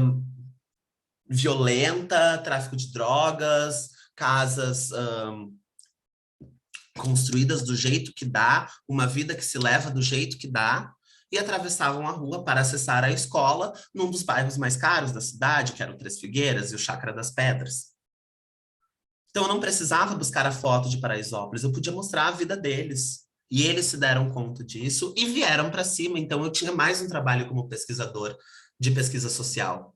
Speaker 3: violenta, tráfico de drogas, casas construídas do jeito que dá, uma vida que se leva do jeito que dá, e atravessavam a rua para acessar a escola num dos bairros mais caros da cidade, que era o Três Figueiras e o Chácara das Pedras. Então eu não precisava buscar a foto de Paraisópolis, eu podia mostrar a vida deles. E eles se deram conta disso e vieram para cima. Então, eu tinha mais um trabalho como pesquisador de pesquisa social.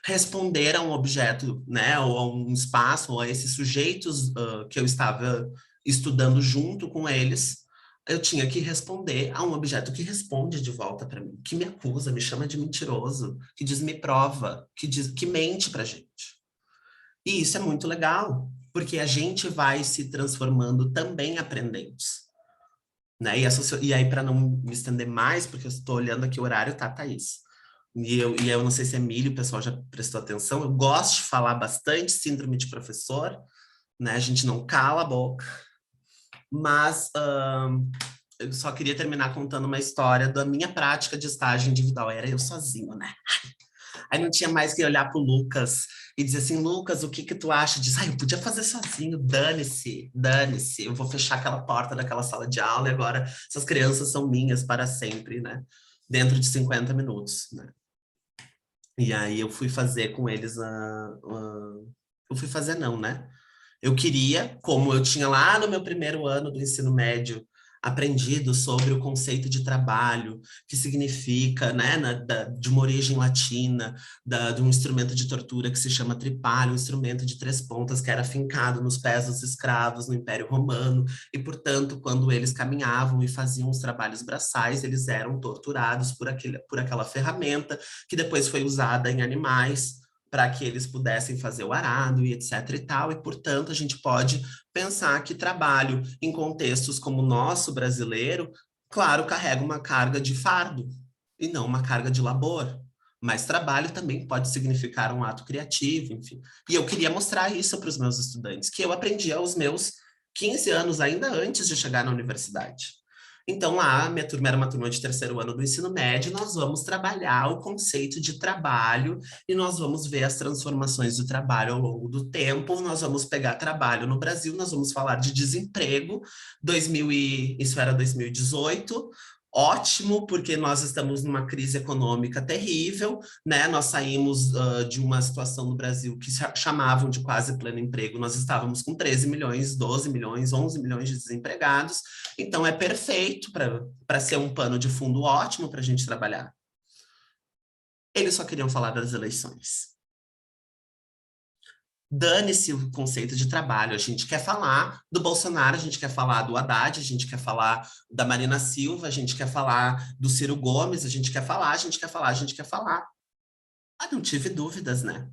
Speaker 3: Responder a um objeto, né, ou a um espaço, ou a esses sujeitos que eu estava estudando junto com eles, eu tinha que responder a um objeto que responde de volta para mim, que me acusa, me chama de mentiroso, que diz me prova, que mente para a gente. E isso é muito legal, porque a gente vai se transformando também aprendentes. Né? E aí, para não me estender mais, porque eu estou olhando aqui o horário, tá, Thaís? E eu não sei se Emílio, o pessoal já prestou atenção, eu gosto de falar bastante, síndrome de professor, né? A gente não cala a boca. Mas eu só queria terminar contando uma história da minha prática de estágio individual. Era eu sozinho, né? Aí não tinha mais que olhar pro Lucas e dizer assim, Lucas, o que que tu acha disso? Eu podia fazer sozinho, dane-se, dane-se. Eu vou fechar aquela porta daquela sala de aula e agora essas crianças são minhas para sempre, né? Dentro de 50 minutos, né? E aí eu fui fazer com eles eu fui fazer não, né? Eu queria, como eu tinha lá no meu primeiro ano do ensino médio, aprendido sobre o conceito de trabalho, que significa, né, de uma origem latina, de um instrumento de tortura que se chama tripalho, um instrumento de 3 pontas que era fincado nos pés dos escravos no Império Romano, e, portanto, quando eles caminhavam e faziam os trabalhos braçais, eles eram torturados por aquela ferramenta, que depois foi usada em animais, para que eles pudessem fazer o arado e etc e tal, e portanto a gente pode pensar que trabalho em contextos como o nosso brasileiro, claro, carrega uma carga de fardo e não uma carga de labor, mas trabalho também pode significar um ato criativo, enfim. E eu queria mostrar isso para os meus estudantes, que eu aprendi aos meus 15 anos, ainda antes de chegar na universidade. Então, lá, minha turma era uma turma de 3º ano do ensino médio, nós vamos trabalhar o conceito de trabalho e nós vamos ver as transformações do trabalho ao longo do tempo, nós vamos pegar trabalho no Brasil, nós vamos falar de desemprego, isso era 2018, ótimo, porque nós estamos numa crise econômica terrível, né? Nós saímos de uma situação no Brasil que chamavam de quase pleno emprego, nós estávamos com 13 milhões, 12 milhões, 11 milhões de desempregados, então é perfeito para ser um pano de fundo ótimo para a gente trabalhar. Eles só queriam falar das eleições. Dane-se o conceito de trabalho. A gente quer falar do Bolsonaro, a gente quer falar do Haddad, a gente quer falar da Marina Silva, a gente quer falar do Ciro Gomes, a gente quer falar, a gente quer falar, a gente quer falar. Não tive dúvidas, né?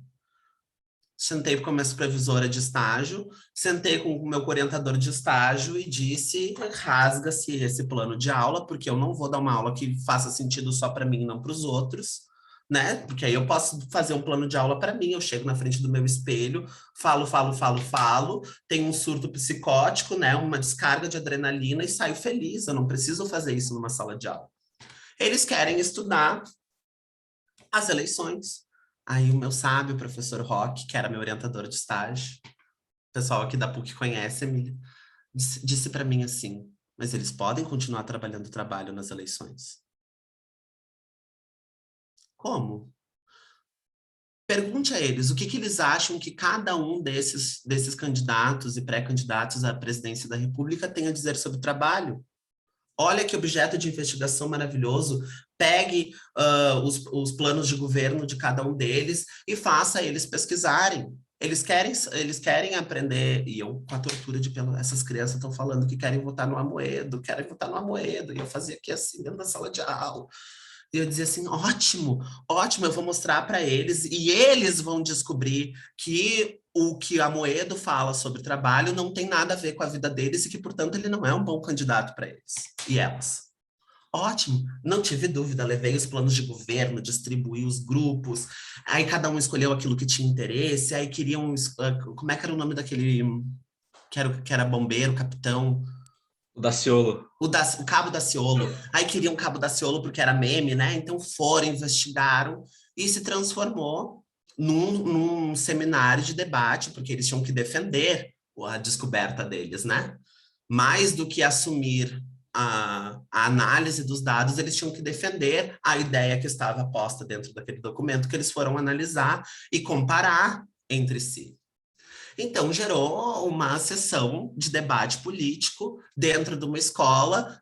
Speaker 3: Sentei com a minha supervisora de estágio, sentei com o meu orientador de estágio e disse, rasga-se esse plano de aula, porque eu não vou dar uma aula que faça sentido só para mim e não para os outros, né? Porque aí eu posso fazer um plano de aula para mim, eu chego na frente do meu espelho, falo, tenho um surto psicótico, né? Uma descarga de adrenalina e saio feliz, eu não preciso fazer isso numa sala de aula. Eles querem estudar as eleições. Aí o meu sábio professor Roque, que era meu orientador de estágio, o pessoal aqui da PUC conhece, Emília, disse para mim assim, mas eles podem continuar trabalhando o trabalho nas eleições. Como? pergunte a eles o que eles acham que cada um desses candidatos e pré-candidatos à presidência da República tem a dizer sobre trabalho. Olha que objeto de investigação maravilhoso. Pegue os planos de governo de cada um deles e faça eles pesquisarem. Eles querem aprender, e eu, com a tortura essas crianças estão falando que querem votar no Amoedo, e eu fazia aqui assim, dentro da sala de aula. E eu dizia assim, ótimo, ótimo, eu vou mostrar para eles, e eles vão descobrir que o que Amoedo fala sobre trabalho não tem nada a ver com a vida deles e que, portanto, ele não é um bom candidato para eles e elas. Ótimo, não tive dúvida, levei os planos de governo, distribuí os grupos, aí cada um escolheu aquilo que tinha interesse, aí queriam, como é que era o nome daquele, que era bombeiro, capitão?
Speaker 5: O Daciolo.
Speaker 3: O Cabo Daciolo. Aí queriam Cabo Daciolo porque era meme, né? Então foram, investigaram e se transformou num seminário de debate, porque eles tinham que defender a descoberta deles, né? Mais do que assumir a análise dos dados, eles tinham que defender a ideia que estava posta dentro daquele documento que eles foram analisar e comparar entre si. Então, gerou uma sessão de debate político dentro de uma escola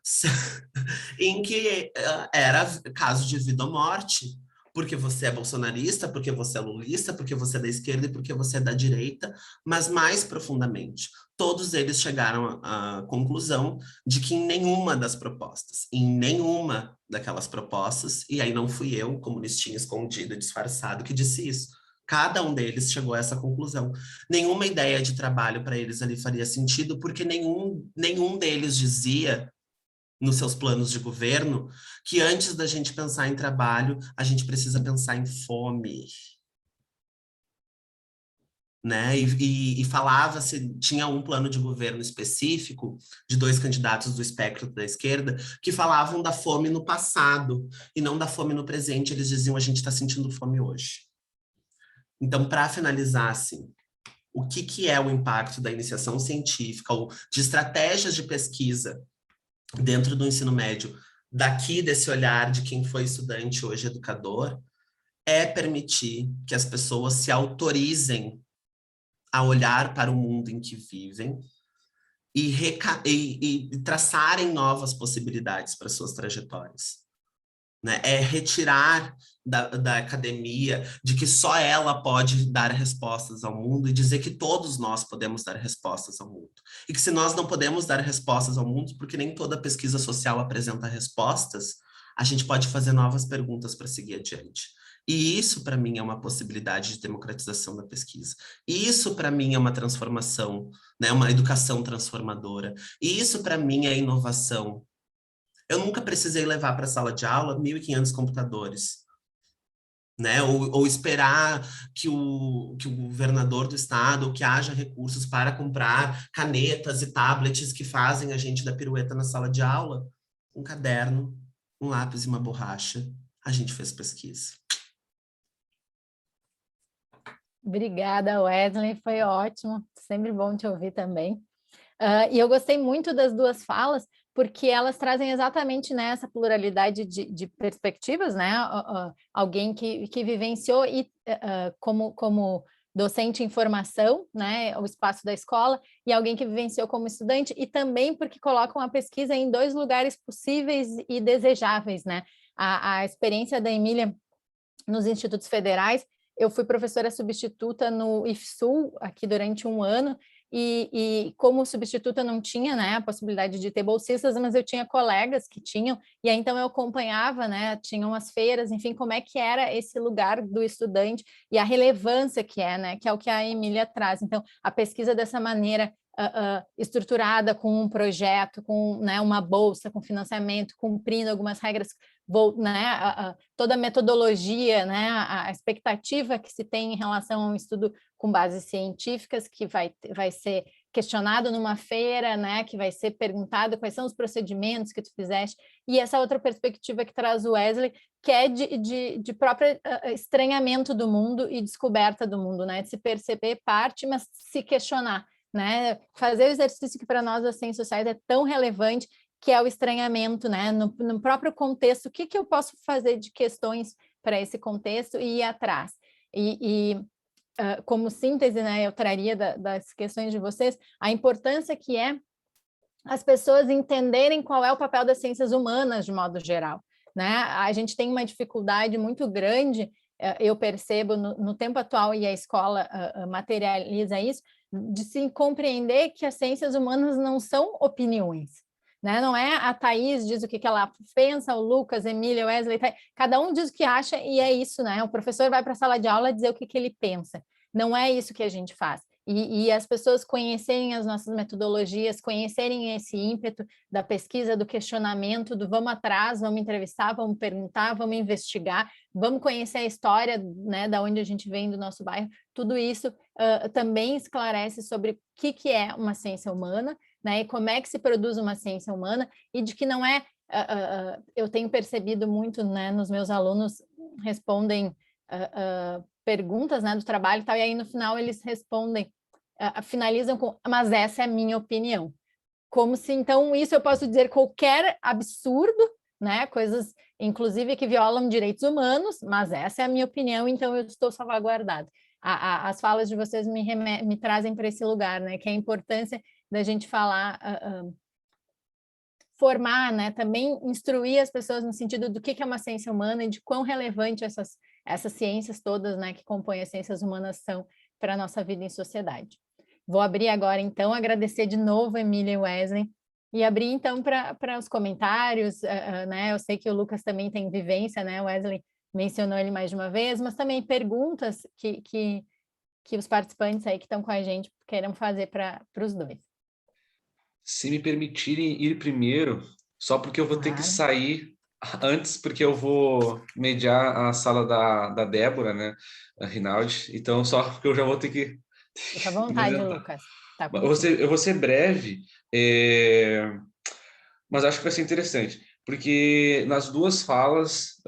Speaker 3: em que era caso de vida ou morte, porque você é bolsonarista, porque você é lulista, porque você é da esquerda e porque você é da direita, mas mais profundamente, todos eles chegaram à conclusão de que em nenhuma daquelas propostas, e aí não fui eu, comunistinha escondido, disfarçado, que disse isso, cada um deles chegou a essa conclusão. Nenhuma ideia de trabalho para eles ali faria sentido, porque nenhum deles dizia, nos seus planos de governo, que antes da gente pensar em trabalho, a gente precisa pensar em fome. Né? E falava-se, tinha um plano de governo específico de 2 candidatos do espectro da esquerda que falavam da fome no passado e não da fome no presente. Eles diziam, a gente está sentindo fome hoje. Então, para finalizar, assim, o que é o impacto da iniciação científica ou de estratégias de pesquisa dentro do ensino médio, daqui desse olhar de quem foi estudante hoje educador, é permitir que as pessoas se autorizem a olhar para o mundo em que vivem e traçarem novas possibilidades para suas trajetórias. Né? É retirar da academia de que só ela pode dar respostas ao mundo e dizer que todos nós podemos dar respostas ao mundo. E que se nós não podemos dar respostas ao mundo, porque nem toda pesquisa social apresenta respostas, a gente pode fazer novas perguntas para seguir adiante. E isso, para mim, é uma possibilidade de democratização da pesquisa. Isso, para mim, é uma transformação, né? Uma educação transformadora. E isso, para mim, é inovação. Eu nunca precisei levar para a sala de aula 1.500 computadores, né? Ou esperar que o governador do estado, ou que haja recursos para comprar canetas e tablets que fazem a gente dar pirueta na sala de aula. Um caderno, um lápis e uma borracha. A gente fez pesquisa.
Speaker 1: Obrigada, Wesley, foi ótimo, sempre bom te ouvir também. E eu gostei muito das duas falas, porque elas trazem exatamente nessa pluralidade de perspectivas, né? Alguém que vivenciou e como docente em formação, né? O espaço da escola, e alguém que vivenciou como estudante, e também porque colocam a pesquisa em 2 lugares possíveis e desejáveis, né? A experiência da Emília nos institutos federais. Eu fui professora substituta no IFSU aqui durante 1 ano, e como substituta não tinha, né, a possibilidade de ter bolsistas, mas eu tinha colegas que tinham, e aí então eu acompanhava, né, tinham as feiras, enfim, como é que era esse lugar do estudante e a relevância que é, né, que é o que a Emília traz. Então, a pesquisa dessa maneira estruturada, com um projeto, com, né, uma bolsa, com financiamento, cumprindo algumas regras, né, toda a metodologia, né, a expectativa que se tem em relação a um estudo com bases científicas, que vai ser questionado numa feira, né, que vai ser perguntado quais são os procedimentos que tu fizeste, e essa outra perspectiva que traz o Wesley, que é de próprio estranhamento do mundo e descoberta do mundo, né, de se perceber parte, mas se questionar, né, fazer o exercício que para nós das ciências sociais é tão relevante, que é o estranhamento, né, no próprio contexto, o que eu posso fazer de questões para esse contexto e ir atrás. Como síntese, né, eu traria das questões de vocês, a importância que é as pessoas entenderem qual é o papel das ciências humanas de modo geral, né? A gente tem uma dificuldade muito grande, eu percebo no tempo atual, e a escola materializa isso, de se compreender que as ciências humanas não são opiniões, né? Não é a Thaís diz o que ela pensa, o Lucas, Emília, Wesley, cada um diz o que acha e é isso, né? O professor vai para a sala de aula dizer o que ele pensa. Não é isso que a gente faz. E as pessoas conhecerem as nossas metodologias, conhecerem esse ímpeto da pesquisa, do questionamento, do vamos atrás, vamos entrevistar, vamos perguntar, vamos investigar, vamos conhecer a história, né, da onde a gente vem, do nosso bairro, tudo isso também esclarece sobre o que é uma ciência humana, né, e como é que se produz uma ciência humana, e de que não é, eu tenho percebido muito, né, nos meus alunos respondem perguntas, né, do trabalho e tal, e aí no final eles respondem, finalizam com, mas essa é a minha opinião. Como se, então, isso eu posso dizer qualquer absurdo, né, coisas, inclusive, que violam direitos humanos, mas essa é a minha opinião, então eu estou salvaguardada. As falas de vocês me trazem para esse lugar, né, que é a importância da gente falar, formar, né, também instruir as pessoas no sentido do que é uma ciência humana e de quão relevante essas ciências todas, né, que compõem as ciências humanas são para a nossa vida em sociedade. Vou abrir agora, então, agradecer de novo, Emília e Wesley, e abrir, então, para os comentários, né, eu sei que o Lucas também tem vivência, né, o Wesley mencionou ele mais de uma vez, mas também perguntas que os participantes aí que estão com a gente queiram fazer para os dois.
Speaker 5: Se me permitirem ir primeiro, só porque eu vou ter que sair antes, porque eu vou mediar a sala da Débora, né, a Rinaldi, então só porque eu já vou ter que...
Speaker 1: Fica à vontade, Lucas. Tá,
Speaker 5: eu vou ser breve, mas acho que vai ser interessante, porque nas duas falas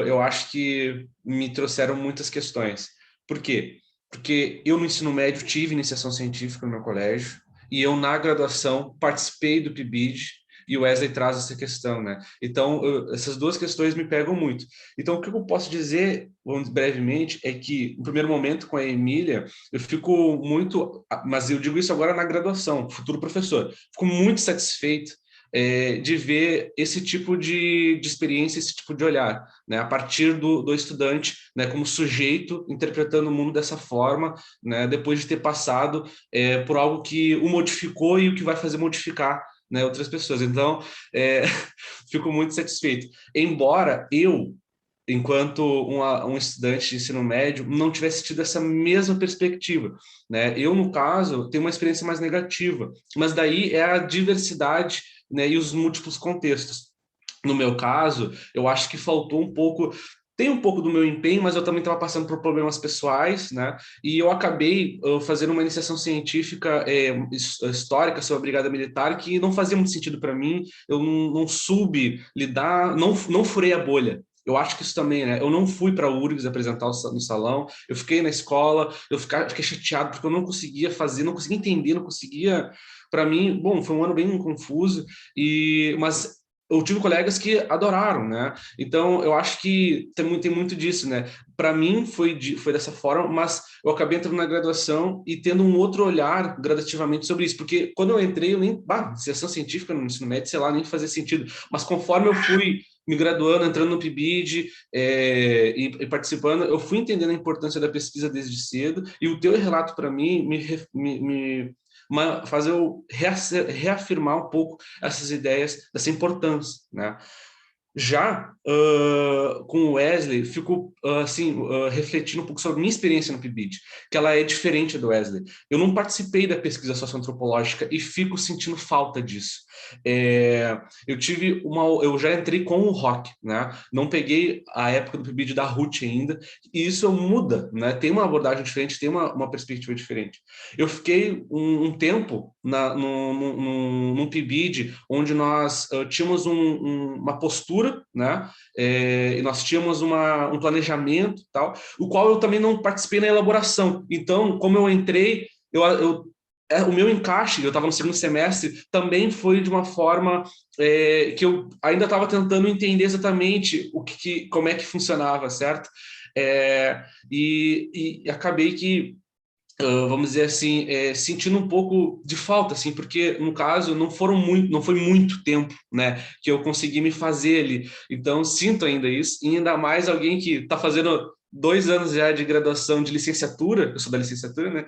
Speaker 5: eu acho que me trouxeram muitas questões. Por quê? Porque eu no ensino médio tive iniciação científica no meu colégio, e eu na graduação participei do PIBID, e o Wesley traz essa questão, né? Então, essas duas questões me pegam muito. Então, o que eu posso dizer, brevemente, é que, no primeiro momento, com a Emília, eu fico muito... Mas eu digo isso agora na graduação, futuro professor. Fico muito satisfeito de ver esse tipo de experiência, esse tipo de olhar, né? A partir do estudante, né, como sujeito, interpretando o mundo dessa forma, né, depois de ter passado por algo que o modificou e o que vai fazer modificar, né, outras pessoas. Então, fico muito satisfeito. Embora eu, enquanto um estudante de ensino médio, não tivesse tido essa mesma perspectiva, né? Eu, no caso, tenho uma experiência mais negativa, mas daí é a diversidade, né, e os múltiplos contextos. No meu caso, eu acho que faltou um pouco... Tem um pouco do meu empenho, mas eu também estava passando por problemas pessoais, né? E eu acabei fazendo uma iniciação científica histórica sobre a Brigada Militar, que não fazia muito sentido para mim, eu não soube lidar, não furei a bolha. Eu acho que isso também, né? Eu não fui para a URGS apresentar no salão, eu fiquei na escola, fiquei chateado porque eu não conseguia fazer, não conseguia entender, não conseguia... Para mim, bom, foi um ano bem confuso, mas eu tive colegas que adoraram, né? Então, eu acho que tem muito disso, né? Para mim, foi dessa forma, mas eu acabei entrando na graduação e tendo um outro olhar gradativamente sobre isso, porque quando eu entrei, eu nem... iniciação científica no ensino médio, sei lá, nem fazia sentido. Mas conforme eu fui me graduando, entrando no PIBID e participando, eu fui entendendo a importância da pesquisa desde cedo, e o teu relato, para mim, faz eu reafirmar um pouco essas ideias, dessa importância, né? Já com o Wesley, fico refletindo um pouco sobre a minha experiência no PIBID, que ela é diferente do Wesley. Eu não participei da pesquisa socioantropológica e fico sentindo falta disso. Eu já entrei com o rock, né? Não peguei a época do PIBID da Ruth ainda, e isso muda, né? Tem uma abordagem diferente, tem uma perspectiva diferente. Eu fiquei um tempo num PIBID onde nós tínhamos uma postura, né? E nós tínhamos um planejamento, tal, o qual eu também não participei na elaboração. Então, como eu entrei, o meu encaixe, eu estava no segundo semestre, também foi de uma forma que eu ainda estava tentando entender exatamente como é que funcionava, certo? E acabei que, vamos dizer assim, sentindo um pouco de falta, assim, porque no caso não foi muito tempo, né, que eu consegui me fazer ali. Então sinto ainda isso, e ainda mais alguém que está fazendo 2 anos já de graduação de licenciatura, eu sou da licenciatura, né,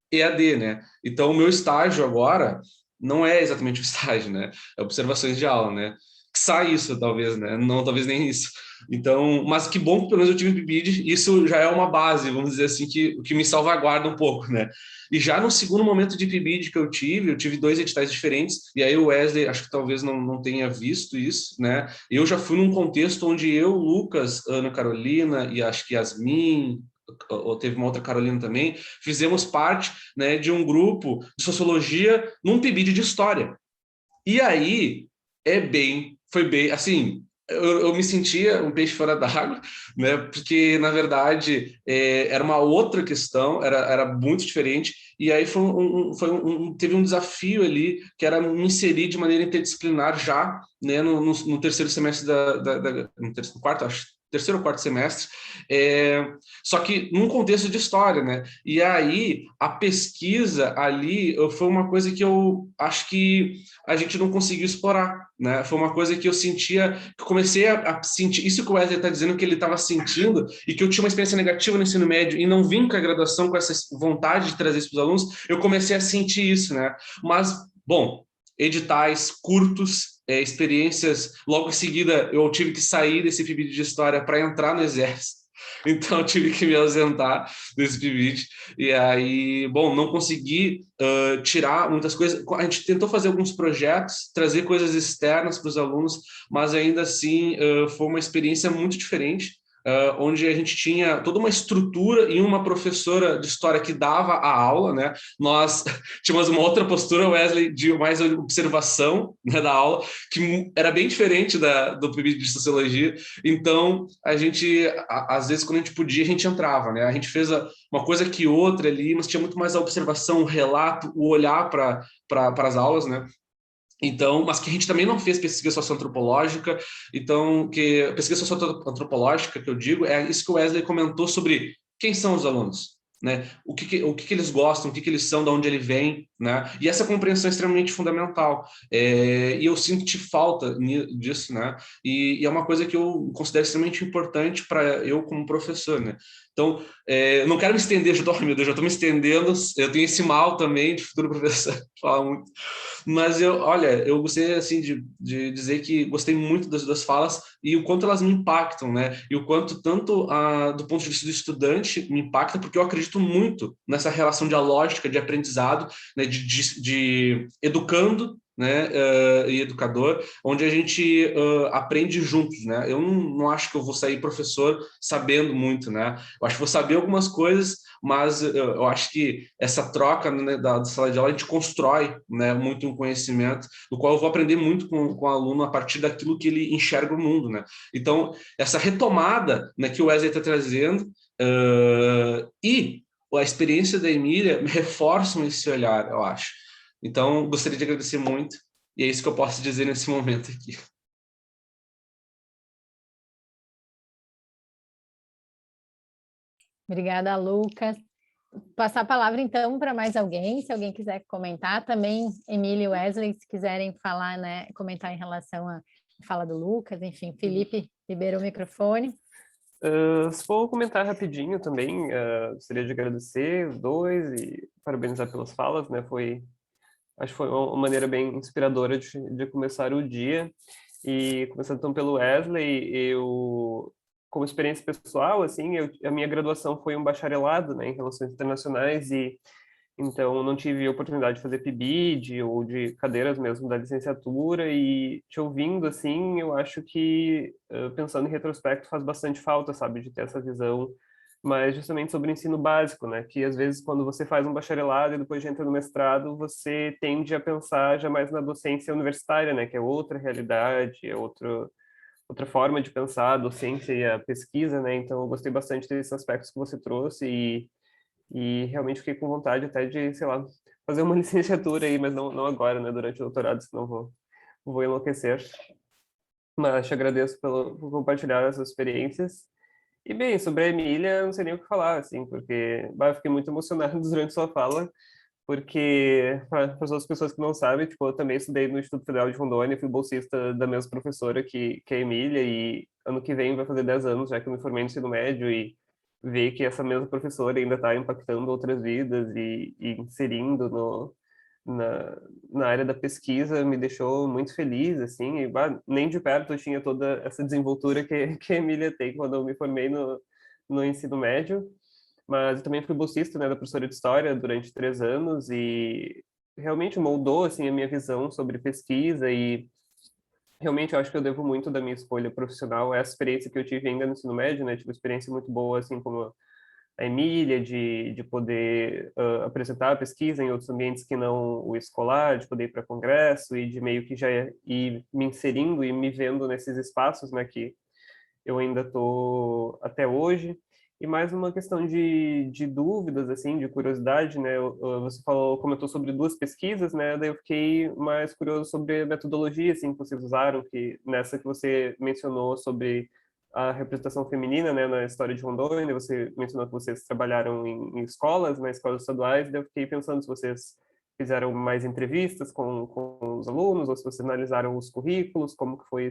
Speaker 5: EAD, né? Então o meu estágio agora não é exatamente o estágio, né? É observações de aula, né? Que sai isso, talvez, né? Não, talvez nem isso. Então, mas que bom que pelo menos eu tive PIBID, isso já é uma base, vamos dizer assim, que me salvaguarda um pouco, né? E já no segundo momento de PIBID que eu tive 2 editais diferentes, e aí o Wesley, acho que talvez não tenha visto isso, né? Eu já fui num contexto onde eu, Lucas, Ana Carolina e acho que Yasmin, ou teve uma outra Carolina também, fizemos parte, né, de um grupo de sociologia num PIBID de história. E aí, foi bem, assim, eu me sentia um peixe fora d'água, né, porque, na verdade, era uma outra questão, era muito diferente, e aí teve um desafio ali, que era me inserir de maneira interdisciplinar já, né, no terceiro semestre no quarto, acho, terceiro ou quarto semestre, só que num contexto de história, né? E aí a pesquisa ali foi uma coisa que eu acho que a gente não conseguiu explorar, né? Foi uma coisa que eu sentia, que eu comecei a sentir, isso que o Wesley está dizendo que ele estava sentindo, e que eu tinha uma experiência negativa no ensino médio e não vim com a graduação com essa vontade de trazer isso para os alunos, eu comecei a sentir isso, né? Mas, bom, editais curtos, experiências. Logo em seguida, eu tive que sair desse PIBID de história para entrar no exército. Então, eu tive que me ausentar desse PIBID. E aí, bom, não consegui tirar muitas coisas. A gente tentou fazer alguns projetos, trazer coisas externas para os alunos, mas ainda assim foi uma experiência muito diferente. Onde a gente tinha toda uma estrutura e uma professora de história que dava a aula, né? Nós tínhamos uma outra postura, Wesley, de mais observação, né, da aula, que era bem diferente do PIBID de sociologia. Então, a gente, às vezes, quando a gente podia, a gente entrava, né? A gente fez uma coisa que outra ali, mas tinha muito mais a observação, o relato, o olhar para as aulas, né? Então, mas que a gente também não fez pesquisa socioantropológica, então, que pesquisa socioantropológica, que eu digo, é isso que o Wesley comentou sobre quem são os alunos, né? O que eles gostam, o que eles são, de onde ele vem, né? E essa compreensão é extremamente fundamental. E eu sinto falta disso, né? E é uma coisa que eu considero extremamente importante para eu como professor, né? Então, eu não quero me estender, meu Deus, já estou me estendendo, eu tenho esse mal também de futuro professor, falar muito. Mas eu gostei assim de dizer que gostei muito das falas e o quanto elas me impactam, né? E o quanto tanto do ponto de vista do estudante me impacta, porque eu acredito muito nessa relação dialógica de aprendizado, né? De educando, né, e educador, onde a gente aprende juntos, né? Eu não acho que eu vou sair professor sabendo muito, né? Eu acho que vou saber algumas coisas, mas eu acho que essa troca, né, da sala de aula, a gente constrói, né, muito um conhecimento, do qual eu vou aprender muito com o aluno a partir daquilo que ele enxerga o mundo, né? Então, essa retomada, né, que o Wesley está trazendo, e a experiência da Emília reforçam esse olhar, eu acho. Então, gostaria de agradecer muito, e é isso que eu posso dizer nesse momento aqui.
Speaker 1: Obrigada, Lucas. Passar a palavra, então, para mais alguém, se alguém quiser comentar. Também, Emília e Wesley, se quiserem falar, né, comentar em relação à fala do Lucas. Enfim, Felipe, liberou o microfone.
Speaker 4: Se for comentar rapidinho também, gostaria de agradecer os dois e parabenizar pelas falas, né? Acho que foi uma maneira bem inspiradora de começar o dia. E começando então pelo Wesley, como experiência pessoal, assim, a minha graduação foi um bacharelado, né, em Relações Internacionais, e então não tive oportunidade de fazer PIBID ou de cadeiras mesmo da licenciatura, e te ouvindo, assim, eu acho que, pensando em retrospecto, faz bastante falta, sabe, de ter essa visão, mas justamente sobre o ensino básico, né, que às vezes quando você faz um bacharelado e depois entra no mestrado, você tende a pensar já mais na docência universitária, né, que é outra realidade, é outra forma de pensar a docência e a pesquisa, né? Então, eu gostei bastante desses aspectos que você trouxe e realmente fiquei com vontade até de, sei lá, fazer uma licenciatura aí, mas não agora, né? Durante o doutorado, senão vou enlouquecer. Mas te agradeço por compartilhar essas experiências E bem, sobre a Emília, não sei nem o que falar, assim, porque eu fiquei muito emocionado durante sua fala, porque, para as outras pessoas que não sabem, tipo, eu também estudei no Instituto Federal de Rondônia, fui bolsista da mesma professora que a Emília, e ano que vem vai fazer 10 anos já que eu me formei no ensino médio, e ver que essa mesma professora ainda está impactando outras vidas e inserindo na área da pesquisa me deixou muito feliz, assim, e nem de perto eu tinha toda essa desenvoltura que a Emília tem quando eu me formei no ensino médio, mas eu também fui bolsista, né, da professora de História durante 3 anos e realmente moldou, assim, a minha visão sobre pesquisa e realmente eu acho que eu devo muito da minha escolha profissional a essa experiência que eu tive ainda no ensino médio, né, tive uma experiência muito boa, assim, como a Emília, de poder apresentar a pesquisa em outros ambientes que não o escolar, de poder ir para congresso e de meio que já ir me inserindo e me vendo nesses espaços, né, que eu ainda estou até hoje. E mais uma questão de dúvidas, assim, de curiosidade, né? Você falou, comentou sobre 2 pesquisas, né? Daí eu fiquei mais curioso sobre a metodologia, assim, que vocês usaram, que nessa que você mencionou sobre a representação feminina, né, na história de Rondônia, você mencionou que vocês trabalharam em escolas, né, escolas estaduais, daí eu fiquei pensando se vocês fizeram mais entrevistas com os alunos, ou se vocês analisaram os currículos, como que foi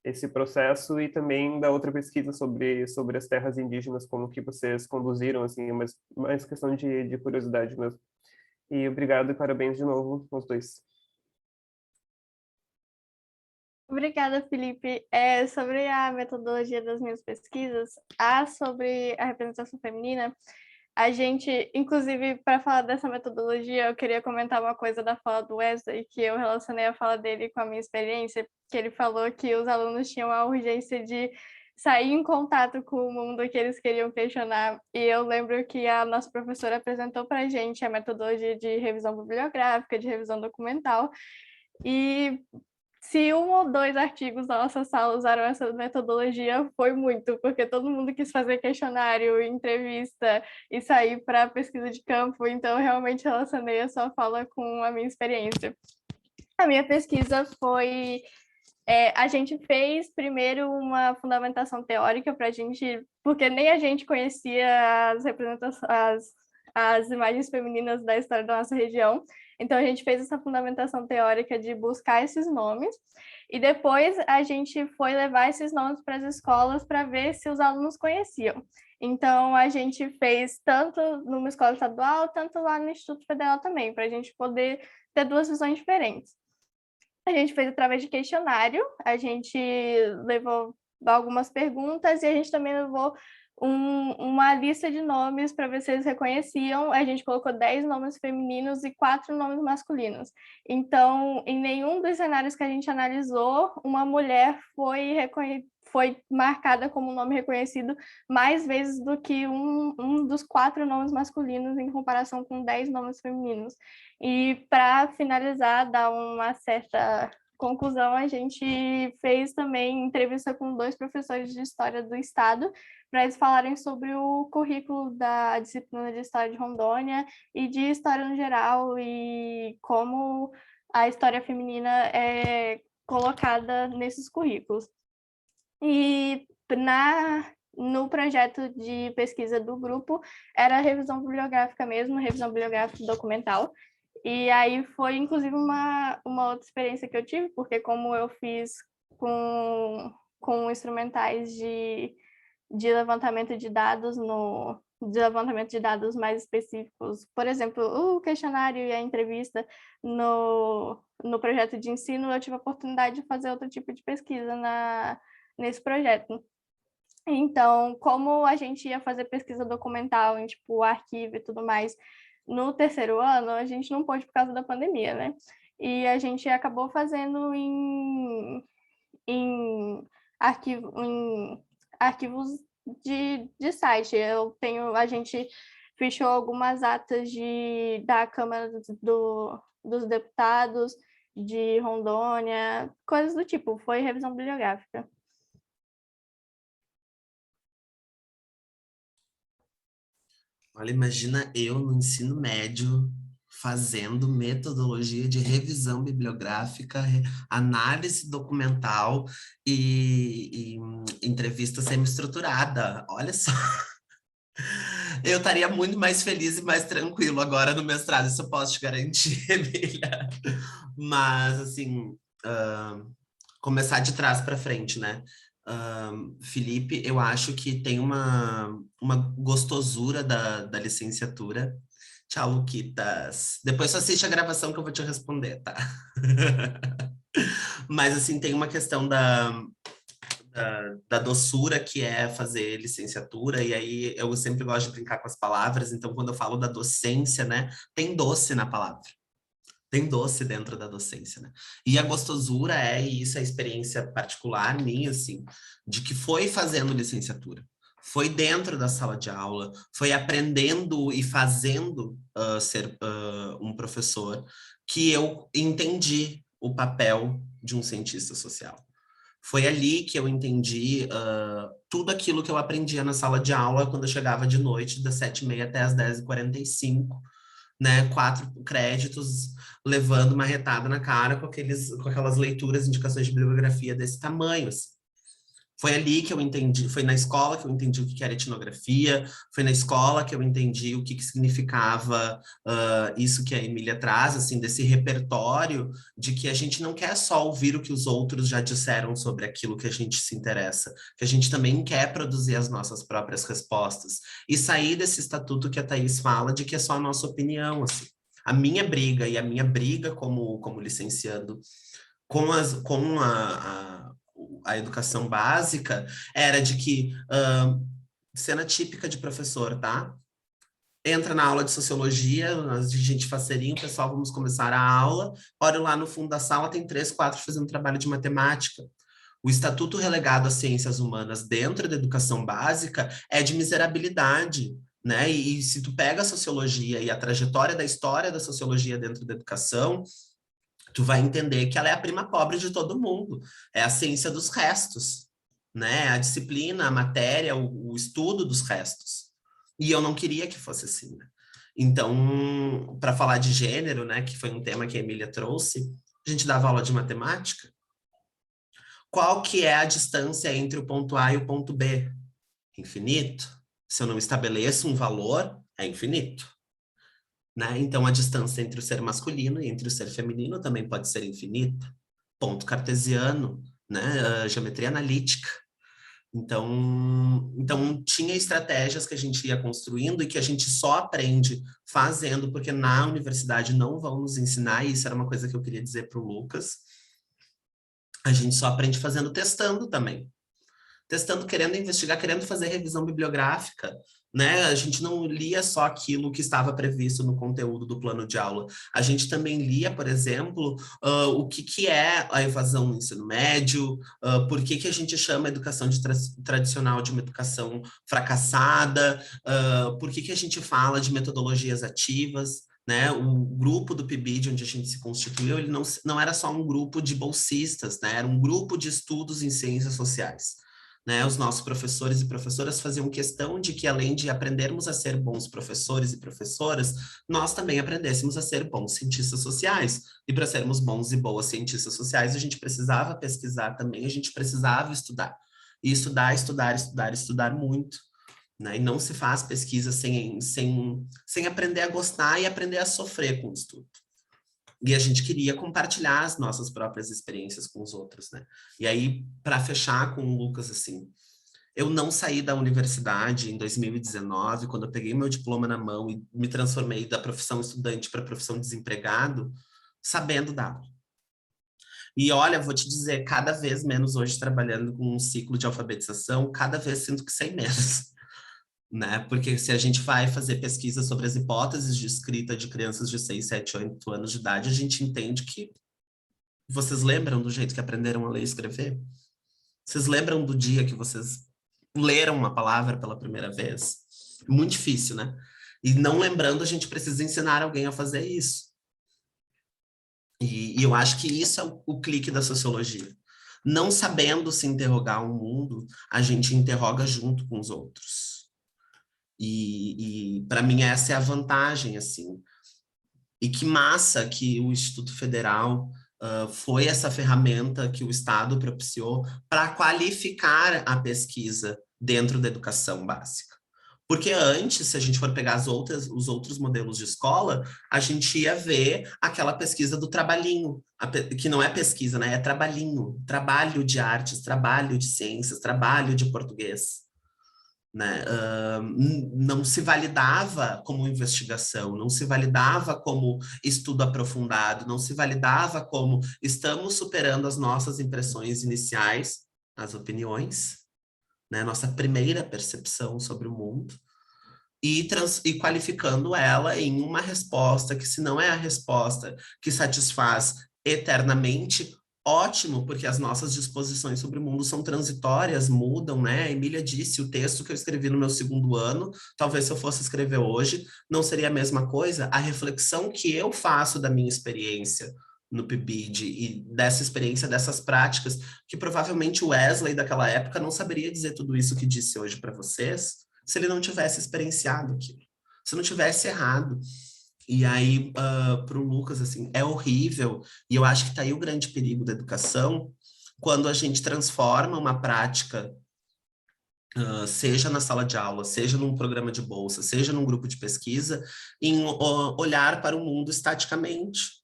Speaker 4: esse processo e também da outra pesquisa sobre as terras indígenas, como que vocês conduziram, assim, mas mais questão de curiosidade mesmo. E obrigado e parabéns de novo aos dois.
Speaker 2: Obrigada, Felipe. Sobre a metodologia das minhas pesquisas, sobre a representação feminina, a gente, inclusive, para falar dessa metodologia, eu queria comentar uma coisa da fala do Wesley, que eu relacionei a fala dele com a minha experiência, que ele falou que os alunos tinham a urgência de sair em contato com o mundo que eles queriam questionar. E eu lembro que a nossa professora apresentou para a gente a metodologia de revisão bibliográfica, de revisão documental, e se 1 ou 2 artigos da nossa sala usaram essa metodologia, foi muito, porque todo mundo quis fazer questionário, entrevista e sair para pesquisa de campo, então eu realmente relacionei a sua fala com a minha experiência. A minha pesquisa foi... a gente fez primeiro uma fundamentação teórica para a gente, porque nem a gente conhecia as representações, as imagens femininas da história da nossa região. Então, a gente fez essa fundamentação teórica de buscar esses nomes, e depois a gente foi levar esses nomes para as escolas para ver se os alunos conheciam. Então, a gente fez tanto numa escola estadual, tanto lá no Instituto Federal também, para a gente poder ter 2 visões diferentes. A gente fez através de questionário, a gente levou algumas perguntas e a gente também levou uma lista de nomes para ver se eles reconheciam. A gente colocou 10 nomes femininos e 4 nomes masculinos. Então, em nenhum dos cenários que a gente analisou, uma mulher foi marcada como nome reconhecido mais vezes do que um dos 4 nomes masculinos em comparação com 10 nomes femininos. E para finalizar, dar uma certa conclusão, a gente fez também entrevista com 2 professores de História do Estado, para eles falarem sobre o currículo da disciplina de História de Rondônia e de História no geral, e como a história feminina é colocada nesses currículos. E no projeto de pesquisa do grupo, era revisão bibliográfica mesmo, revisão bibliográfica documental. E aí foi, inclusive, uma outra experiência que eu tive, porque como eu fiz com instrumentais de levantamento de dados de levantamento de dados mais específicos, por exemplo, o questionário e a entrevista no projeto de ensino, eu tive a oportunidade de fazer outro tipo de pesquisa nesse projeto. Então, como a gente ia fazer pesquisa documental em tipo arquivo e tudo mais no 3º ano, a gente não pôde por causa da pandemia, né? E a gente acabou fazendo em arquivos de site. A gente fechou algumas atas da Câmara dos Deputados de Rondônia, coisas do tipo, foi revisão bibliográfica.
Speaker 3: Olha, imagina eu no ensino médio fazendo metodologia de revisão bibliográfica, análise documental e entrevista semi-estruturada. Olha só. Eu estaria muito mais feliz e mais tranquilo agora no mestrado, isso eu posso te garantir, Emília. Mas, assim, começar de trás para frente, né? Felipe, eu acho que tem uma gostosura da licenciatura. Tchau, Luquitas. Depois você assiste a gravação que eu vou te responder, tá? Mas, assim, tem uma questão da doçura que é fazer licenciatura, e aí eu sempre gosto de brincar com as palavras, então quando eu falo da docência, né, tem doce na palavra. Tem doce dentro da docência, né? E a gostosura e isso é a experiência particular minha, assim, de que foi fazendo licenciatura. Foi dentro da sala de aula, foi aprendendo e fazendo ser um professor, que eu entendi o papel de um cientista social. Foi ali que eu entendi tudo aquilo que eu aprendia na sala de aula quando eu chegava de noite, das 7h30 até as 10h45, né? 4 créditos, levando uma retada na cara com aquelas leituras, indicações de bibliografia desse tamanho, assim. Foi ali que eu entendi, foi na escola que eu entendi o que era etnografia, foi na escola que eu entendi o que significava isso que a Emília traz, assim, desse repertório de que a gente não quer só ouvir o que os outros já disseram sobre aquilo que a gente se interessa, que a gente também quer produzir as nossas próprias respostas e sair desse estatuto que a Thaís fala de que é só a nossa opinião, assim. A minha briga como licenciando com a educação básica era de que, cena típica de professor, tá? Entra na aula de sociologia, a gente faceirinho, pessoal, vamos começar a aula, olha lá no fundo da sala, tem 3, 4 fazendo trabalho de matemática. O estatuto relegado às ciências humanas dentro da educação básica é de miserabilidade, né? E se tu pega a sociologia e a trajetória da história da sociologia dentro da educação, tu vai entender que ela é a prima pobre de todo mundo, é a ciência dos restos, né? A disciplina, a matéria, o estudo dos restos. E eu não queria que fosse assim, né? Então, para falar de gênero, né, que foi um tema que a Emília trouxe, a gente dava aula de matemática. Qual que é a distância entre o ponto A e o ponto B? Infinito. Se eu não estabeleço um valor, é infinito. Né? Então, a distância entre o ser masculino e entre o ser feminino também pode ser infinita. Ponto cartesiano, né? Geometria analítica. Então, tinha estratégias que a gente ia construindo e que a gente só aprende fazendo, porque na universidade não vão nos ensinar, e isso era uma coisa que eu queria dizer para o Lucas. A gente só aprende fazendo, testando também. Testando, querendo investigar, querendo fazer revisão bibliográfica, né? A gente não lia só aquilo que estava previsto no conteúdo do plano de aula. A gente também lia, por exemplo, o que é a evasão no ensino médio, por que a gente chama a educação tradicional de uma educação fracassada, por que a gente fala de metodologias ativas, né? O grupo do PIBID, onde a gente se constituiu, ele não era só um grupo de bolsistas, né? Era um grupo de estudos em ciências sociais. Né, os nossos professores e professoras faziam questão de que, além de aprendermos a ser bons professores e professoras, nós também aprendêssemos a ser bons cientistas sociais. E para sermos bons e boas cientistas sociais, a gente precisava pesquisar também, a gente precisava estudar. E estudar muito. Né? E não se faz pesquisa sem aprender a gostar e aprender a sofrer com o estudo. E a gente queria compartilhar as nossas próprias experiências com os outros, né? E aí, para fechar com o Lucas, assim, eu não saí da universidade em 2019, quando eu peguei meu diploma na mão e me transformei da profissão estudante para a profissão desempregado, sabendo dar aula. E olha, vou te dizer, cada vez menos hoje trabalhando com um ciclo de alfabetização, cada vez sinto que sei menos. Né? Porque se a gente vai fazer pesquisa sobre as hipóteses de escrita de crianças de 6, 7, 8 anos de idade, a gente entende que vocês lembram do jeito que aprenderam a ler e escrever? Vocês lembram do dia que vocês leram uma palavra pela primeira vez? Muito difícil, né? E não lembrando, a gente precisa ensinar alguém a fazer isso. E eu acho que isso é o clique da sociologia. Não sabendo se interrogar o mundo, a gente interroga junto com os outros. E para mim essa é a vantagem, assim. E que massa que o Instituto Federal foi essa ferramenta que o Estado propiciou para qualificar a pesquisa dentro da educação básica. Porque antes, se a gente for pegar os outros modelos de escola, a gente ia ver aquela pesquisa do trabalhinho, que não é pesquisa, né? É trabalhinho, trabalho de artes, trabalho de ciências, trabalho de português. Né? Não se validava como investigação, não se validava como estudo aprofundado, não se validava como estamos superando as nossas impressões iniciais, as opiniões, né? Nossa primeira percepção sobre o mundo, e qualificando ela em uma resposta que, se não é a resposta que satisfaz eternamente, ótimo, porque as nossas disposições sobre o mundo são transitórias, mudam, né? A Emília disse, o texto que eu escrevi no meu 2º ano, talvez se eu fosse escrever hoje, não seria a mesma coisa. A reflexão que eu faço da minha experiência no PIBID e dessa experiência, dessas práticas, que provavelmente o Wesley daquela época não saberia dizer tudo isso que disse hoje para vocês, se ele não tivesse experienciado aquilo, se não tivesse errado. E aí, para o Lucas, assim, é horrível, e eu acho que está aí o grande perigo da educação, quando a gente transforma uma prática, seja na sala de aula, seja num programa de bolsa, seja num grupo de pesquisa, em olhar para o mundo estaticamente.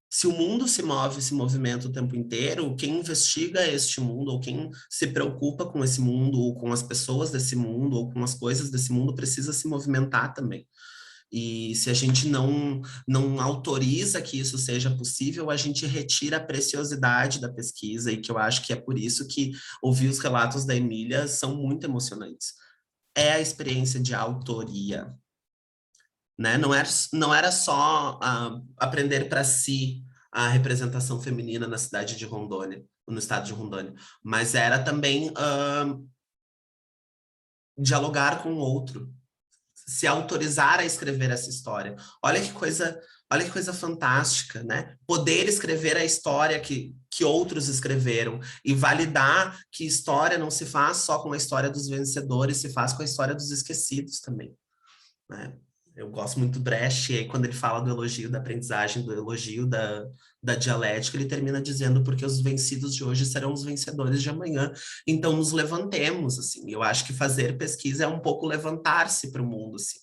Speaker 3: Se o mundo se move, se movimenta o tempo inteiro, quem investiga este mundo, ou quem se preocupa com esse mundo, ou com as pessoas desse mundo, ou com as coisas desse mundo, precisa se movimentar também. E se a gente não autoriza que isso seja possível, a gente retira a preciosidade da pesquisa, e que eu acho que é por isso que ouvir os relatos da Emília são muito emocionantes. É a experiência de autoria, né? Não era só aprender para si a representação feminina na cidade de Rondônia, no estado de Rondônia, mas era também dialogar com o outro, se autorizar a escrever essa história. Olha que coisa fantástica, né? Poder escrever a história que outros escreveram e validar que história não se faz só com a história dos vencedores, se faz com a história dos esquecidos também, né? Eu gosto muito do Brecht, e aí quando ele fala do elogio da aprendizagem, do elogio da dialética, ele termina dizendo porque os vencidos de hoje serão os vencedores de amanhã. Então, nos levantemos, assim. Eu acho que fazer pesquisa é um pouco levantar-se para o mundo, assim,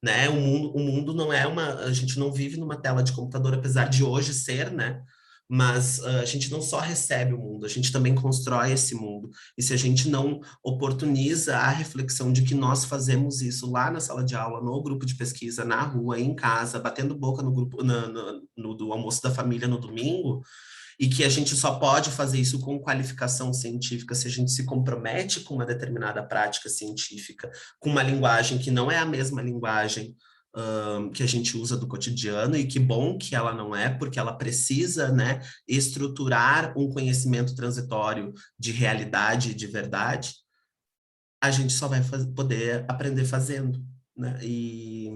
Speaker 3: né? O mundo não é a gente não vive numa tela de computador, apesar de hoje ser, né? Mas a gente não só recebe o mundo, a gente também constrói esse mundo. E se a gente não oportuniza a reflexão de que nós fazemos isso lá na sala de aula, no grupo de pesquisa, na rua, em casa, batendo boca no grupo do almoço da família no domingo, e que a gente só pode fazer isso com qualificação científica se a gente se compromete com uma determinada prática científica, com uma linguagem que não é a mesma linguagem que a gente usa do cotidiano, e que bom que ela não é, porque ela precisa, né, estruturar um conhecimento transitório de realidade e de verdade. A gente só vai poder aprender fazendo, né? E,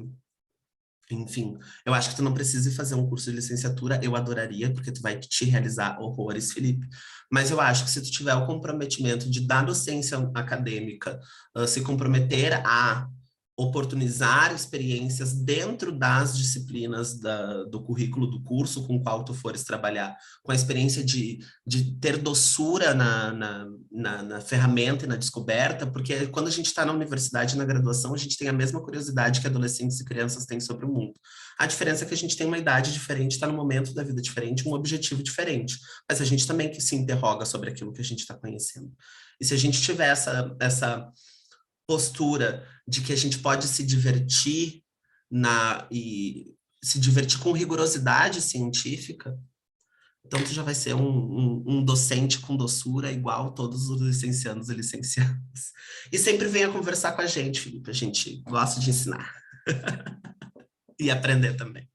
Speaker 3: enfim, eu acho que tu não precisa fazer um curso de licenciatura, eu adoraria, porque tu vai te realizar horrores, Felipe, mas eu acho que se tu tiver o comprometimento de dar docência acadêmica, se comprometer a oportunizar experiências dentro das disciplinas do currículo do curso com o qual tu fores trabalhar, com a experiência de ter doçura na ferramenta e na descoberta, porque quando a gente está na universidade, na graduação, a gente tem a mesma curiosidade que adolescentes e crianças têm sobre o mundo. A diferença é que a gente tem uma idade diferente, está num momento da vida diferente, um objetivo diferente, mas a gente também que se interroga sobre aquilo que a gente está conhecendo. E se a gente tiver essa postura de que a gente pode se divertir e se divertir com rigorosidade científica, então tu já vai ser um docente com doçura igual todos os licenciandos e licenciadas. E sempre venha conversar com a gente, Felipe, a gente gosta de ensinar. E aprender também.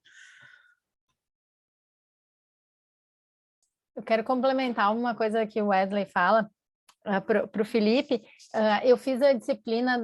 Speaker 1: Eu quero complementar uma coisa que o Wesley fala, para o Felipe. Eu fiz a disciplina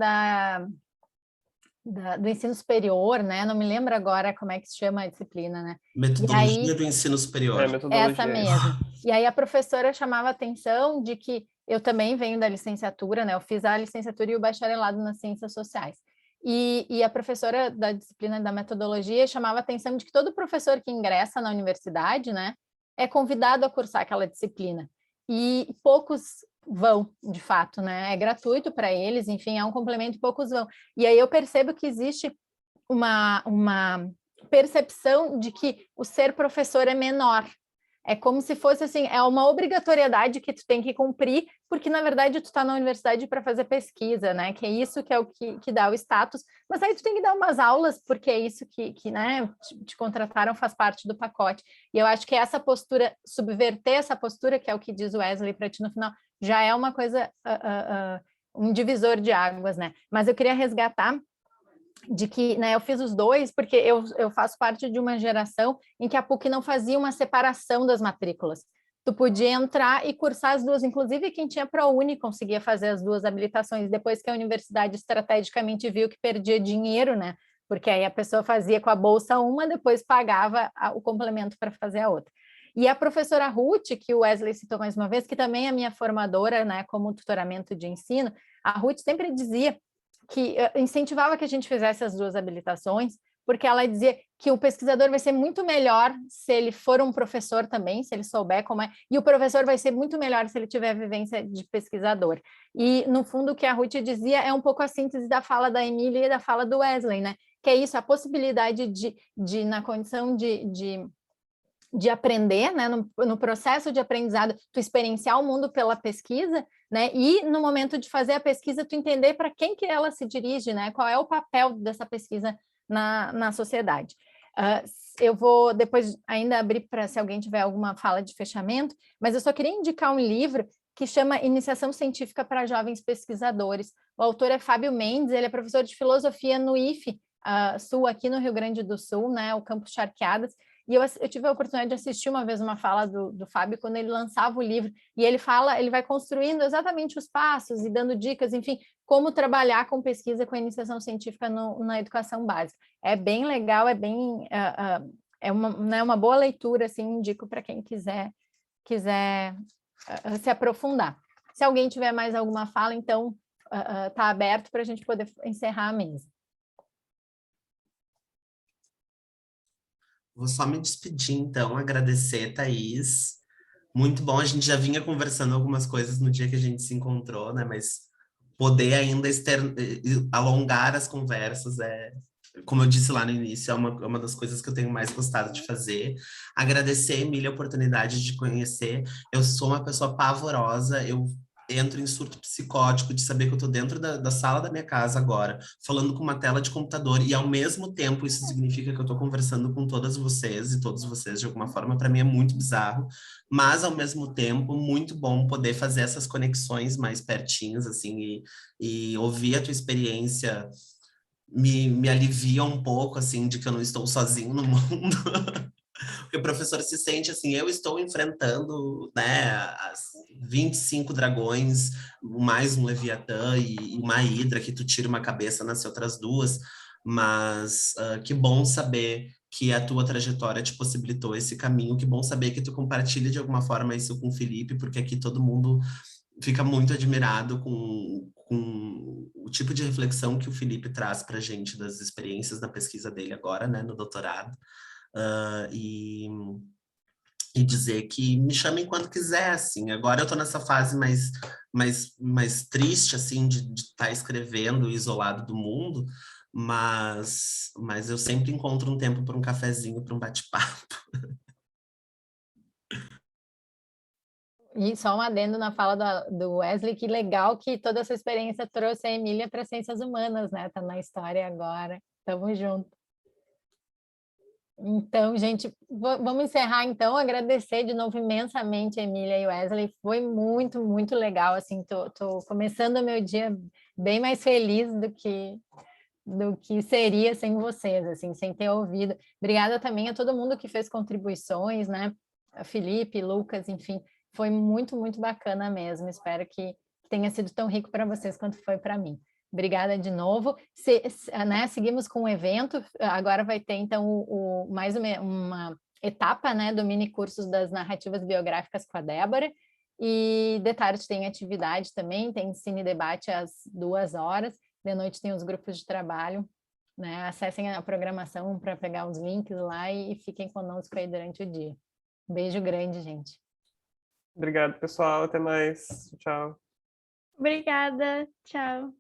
Speaker 1: do ensino superior, né? Não me lembro agora como é que se chama a disciplina, né?
Speaker 3: Metodologia do ensino superior.
Speaker 1: Essa mesmo. E aí a professora chamava a atenção de que eu também venho da licenciatura, né? Eu fiz a licenciatura e o bacharelado nas ciências sociais. e a professora da disciplina da metodologia chamava a atenção de que todo professor que ingressa na universidade, né, é convidado a cursar aquela disciplina, e poucos vão, de fato, né, é gratuito para eles, enfim, é um complemento, poucos vão. E aí eu percebo que existe uma percepção de que o ser professor é menor. É como se fosse assim, é uma obrigatoriedade que tu tem que cumprir, porque na verdade tu está na universidade para fazer pesquisa, né? Que é isso que é o que dá o status, mas aí tu tem que dar umas aulas, porque é isso que né, te contrataram, faz parte do pacote. E eu acho que essa postura, subverter essa postura, que é o que diz o Wesley para ti no final, já é uma coisa, um divisor de águas, né? Mas eu queria resgatar de que, né, eu fiz os dois porque eu faço parte de uma geração em que a PUC não fazia uma separação das matrículas. Tu podia entrar e cursar as duas, inclusive quem tinha ProUni conseguia fazer as duas habilitações, depois que a universidade estrategicamente viu que perdia dinheiro, né? Porque aí a pessoa fazia com a bolsa uma, depois pagava o complemento para fazer a outra. E a professora Ruth, que o Wesley citou mais uma vez, que também é minha formadora, né, como tutoramento de ensino, a Ruth sempre dizia que incentivava que a gente fizesse as duas habilitações, porque ela dizia que o pesquisador vai ser muito melhor se ele for um professor também, se ele souber como é, e o professor vai ser muito melhor se ele tiver vivência de pesquisador. E, no fundo, o que a Ruth dizia é um pouco a síntese da fala da Emília e da fala do Wesley, né? Que é isso, a possibilidade de na condição de aprender, né, no processo de aprendizado, tu experienciar o mundo pela pesquisa, né, e no momento de fazer a pesquisa, tu entender para quem que ela se dirige, né, qual é o papel dessa pesquisa na sociedade. Eu vou depois ainda abrir para se alguém tiver alguma fala de fechamento, mas eu só queria indicar um livro que chama Iniciação Científica para Jovens Pesquisadores. O autor é Fábio Mendes, ele é professor de filosofia no IFE, Sul, aqui no Rio Grande do Sul, né, o campus Charqueadas. E eu tive a oportunidade de assistir uma vez uma fala do Fábio quando ele lançava o livro, e ele vai construindo exatamente os passos e dando dicas, enfim, como trabalhar com pesquisa com iniciação científica na educação básica. É bem legal, é bem é uma boa leitura, assim, indico para quem quiser se aprofundar. Se alguém tiver mais alguma fala, então está aberto para a gente poder encerrar a mesa.
Speaker 3: Vou só me despedir, então, agradecer, Thaís. Muito bom, a gente já vinha conversando algumas coisas no dia que a gente se encontrou, né? Mas poder ainda alongar as conversas como eu disse lá no início, é uma das coisas que eu tenho mais gostado de fazer. Agradecer, Emília, a oportunidade de conhecer. Eu sou uma pessoa pavorosa, eu entro em surto psicótico de saber que eu estou dentro da sala da minha casa agora, falando com uma tela de computador, e ao mesmo tempo isso significa que eu estou conversando com todas vocês e todos vocês de alguma forma. Para mim é muito bizarro, mas ao mesmo tempo muito bom poder fazer essas conexões mais pertinhas, assim, e ouvir a tua experiência me alivia um pouco, assim, de que eu não estou sozinho no mundo. Porque o professor se sente assim, eu estou enfrentando, né, as 25 dragões, mais um Leviatã e uma Hidra, que tu tira uma cabeça nas outras duas, mas que bom saber que a tua trajetória te possibilitou esse caminho, que bom saber que tu compartilha de alguma forma isso com o Felipe, porque aqui todo mundo fica muito admirado com o tipo de reflexão que o Felipe traz para a gente das experiências da pesquisa dele agora, né, no doutorado. E dizer que me chamem quando quiser, assim. Agora eu estou nessa fase mais triste, assim, de estar escrevendo isolado do mundo, mas eu sempre encontro um tempo para um cafezinho, para um bate-papo.
Speaker 1: E só um adendo na fala do Wesley, que legal que toda essa experiência trouxe a Emília para Ciências Humanas, né? Está na história agora. Tamo junto. Então, gente, vamos encerrar então, agradecer de novo imensamente a Emília e o Wesley, foi muito, muito legal, assim, tô começando o meu dia bem mais feliz do que seria sem vocês, assim, sem ter ouvido. Obrigada também a todo mundo que fez contribuições, né, a Felipe, Lucas, enfim, foi muito, muito bacana mesmo, espero que tenha sido tão rico para vocês quanto foi para mim. Obrigada de novo. Né, seguimos com o evento, agora vai ter, então, mais uma etapa, né, do mini cursos das narrativas biográficas com a Débora, e de tarde tem atividade também, tem cine debate às 2 horas, De noite tem os grupos de trabalho, né? Acessem a programação para pegar os links lá e fiquem conosco aí durante o dia. Um beijo grande, gente.
Speaker 4: Obrigado, pessoal. Até mais. Tchau.
Speaker 2: Obrigada, tchau.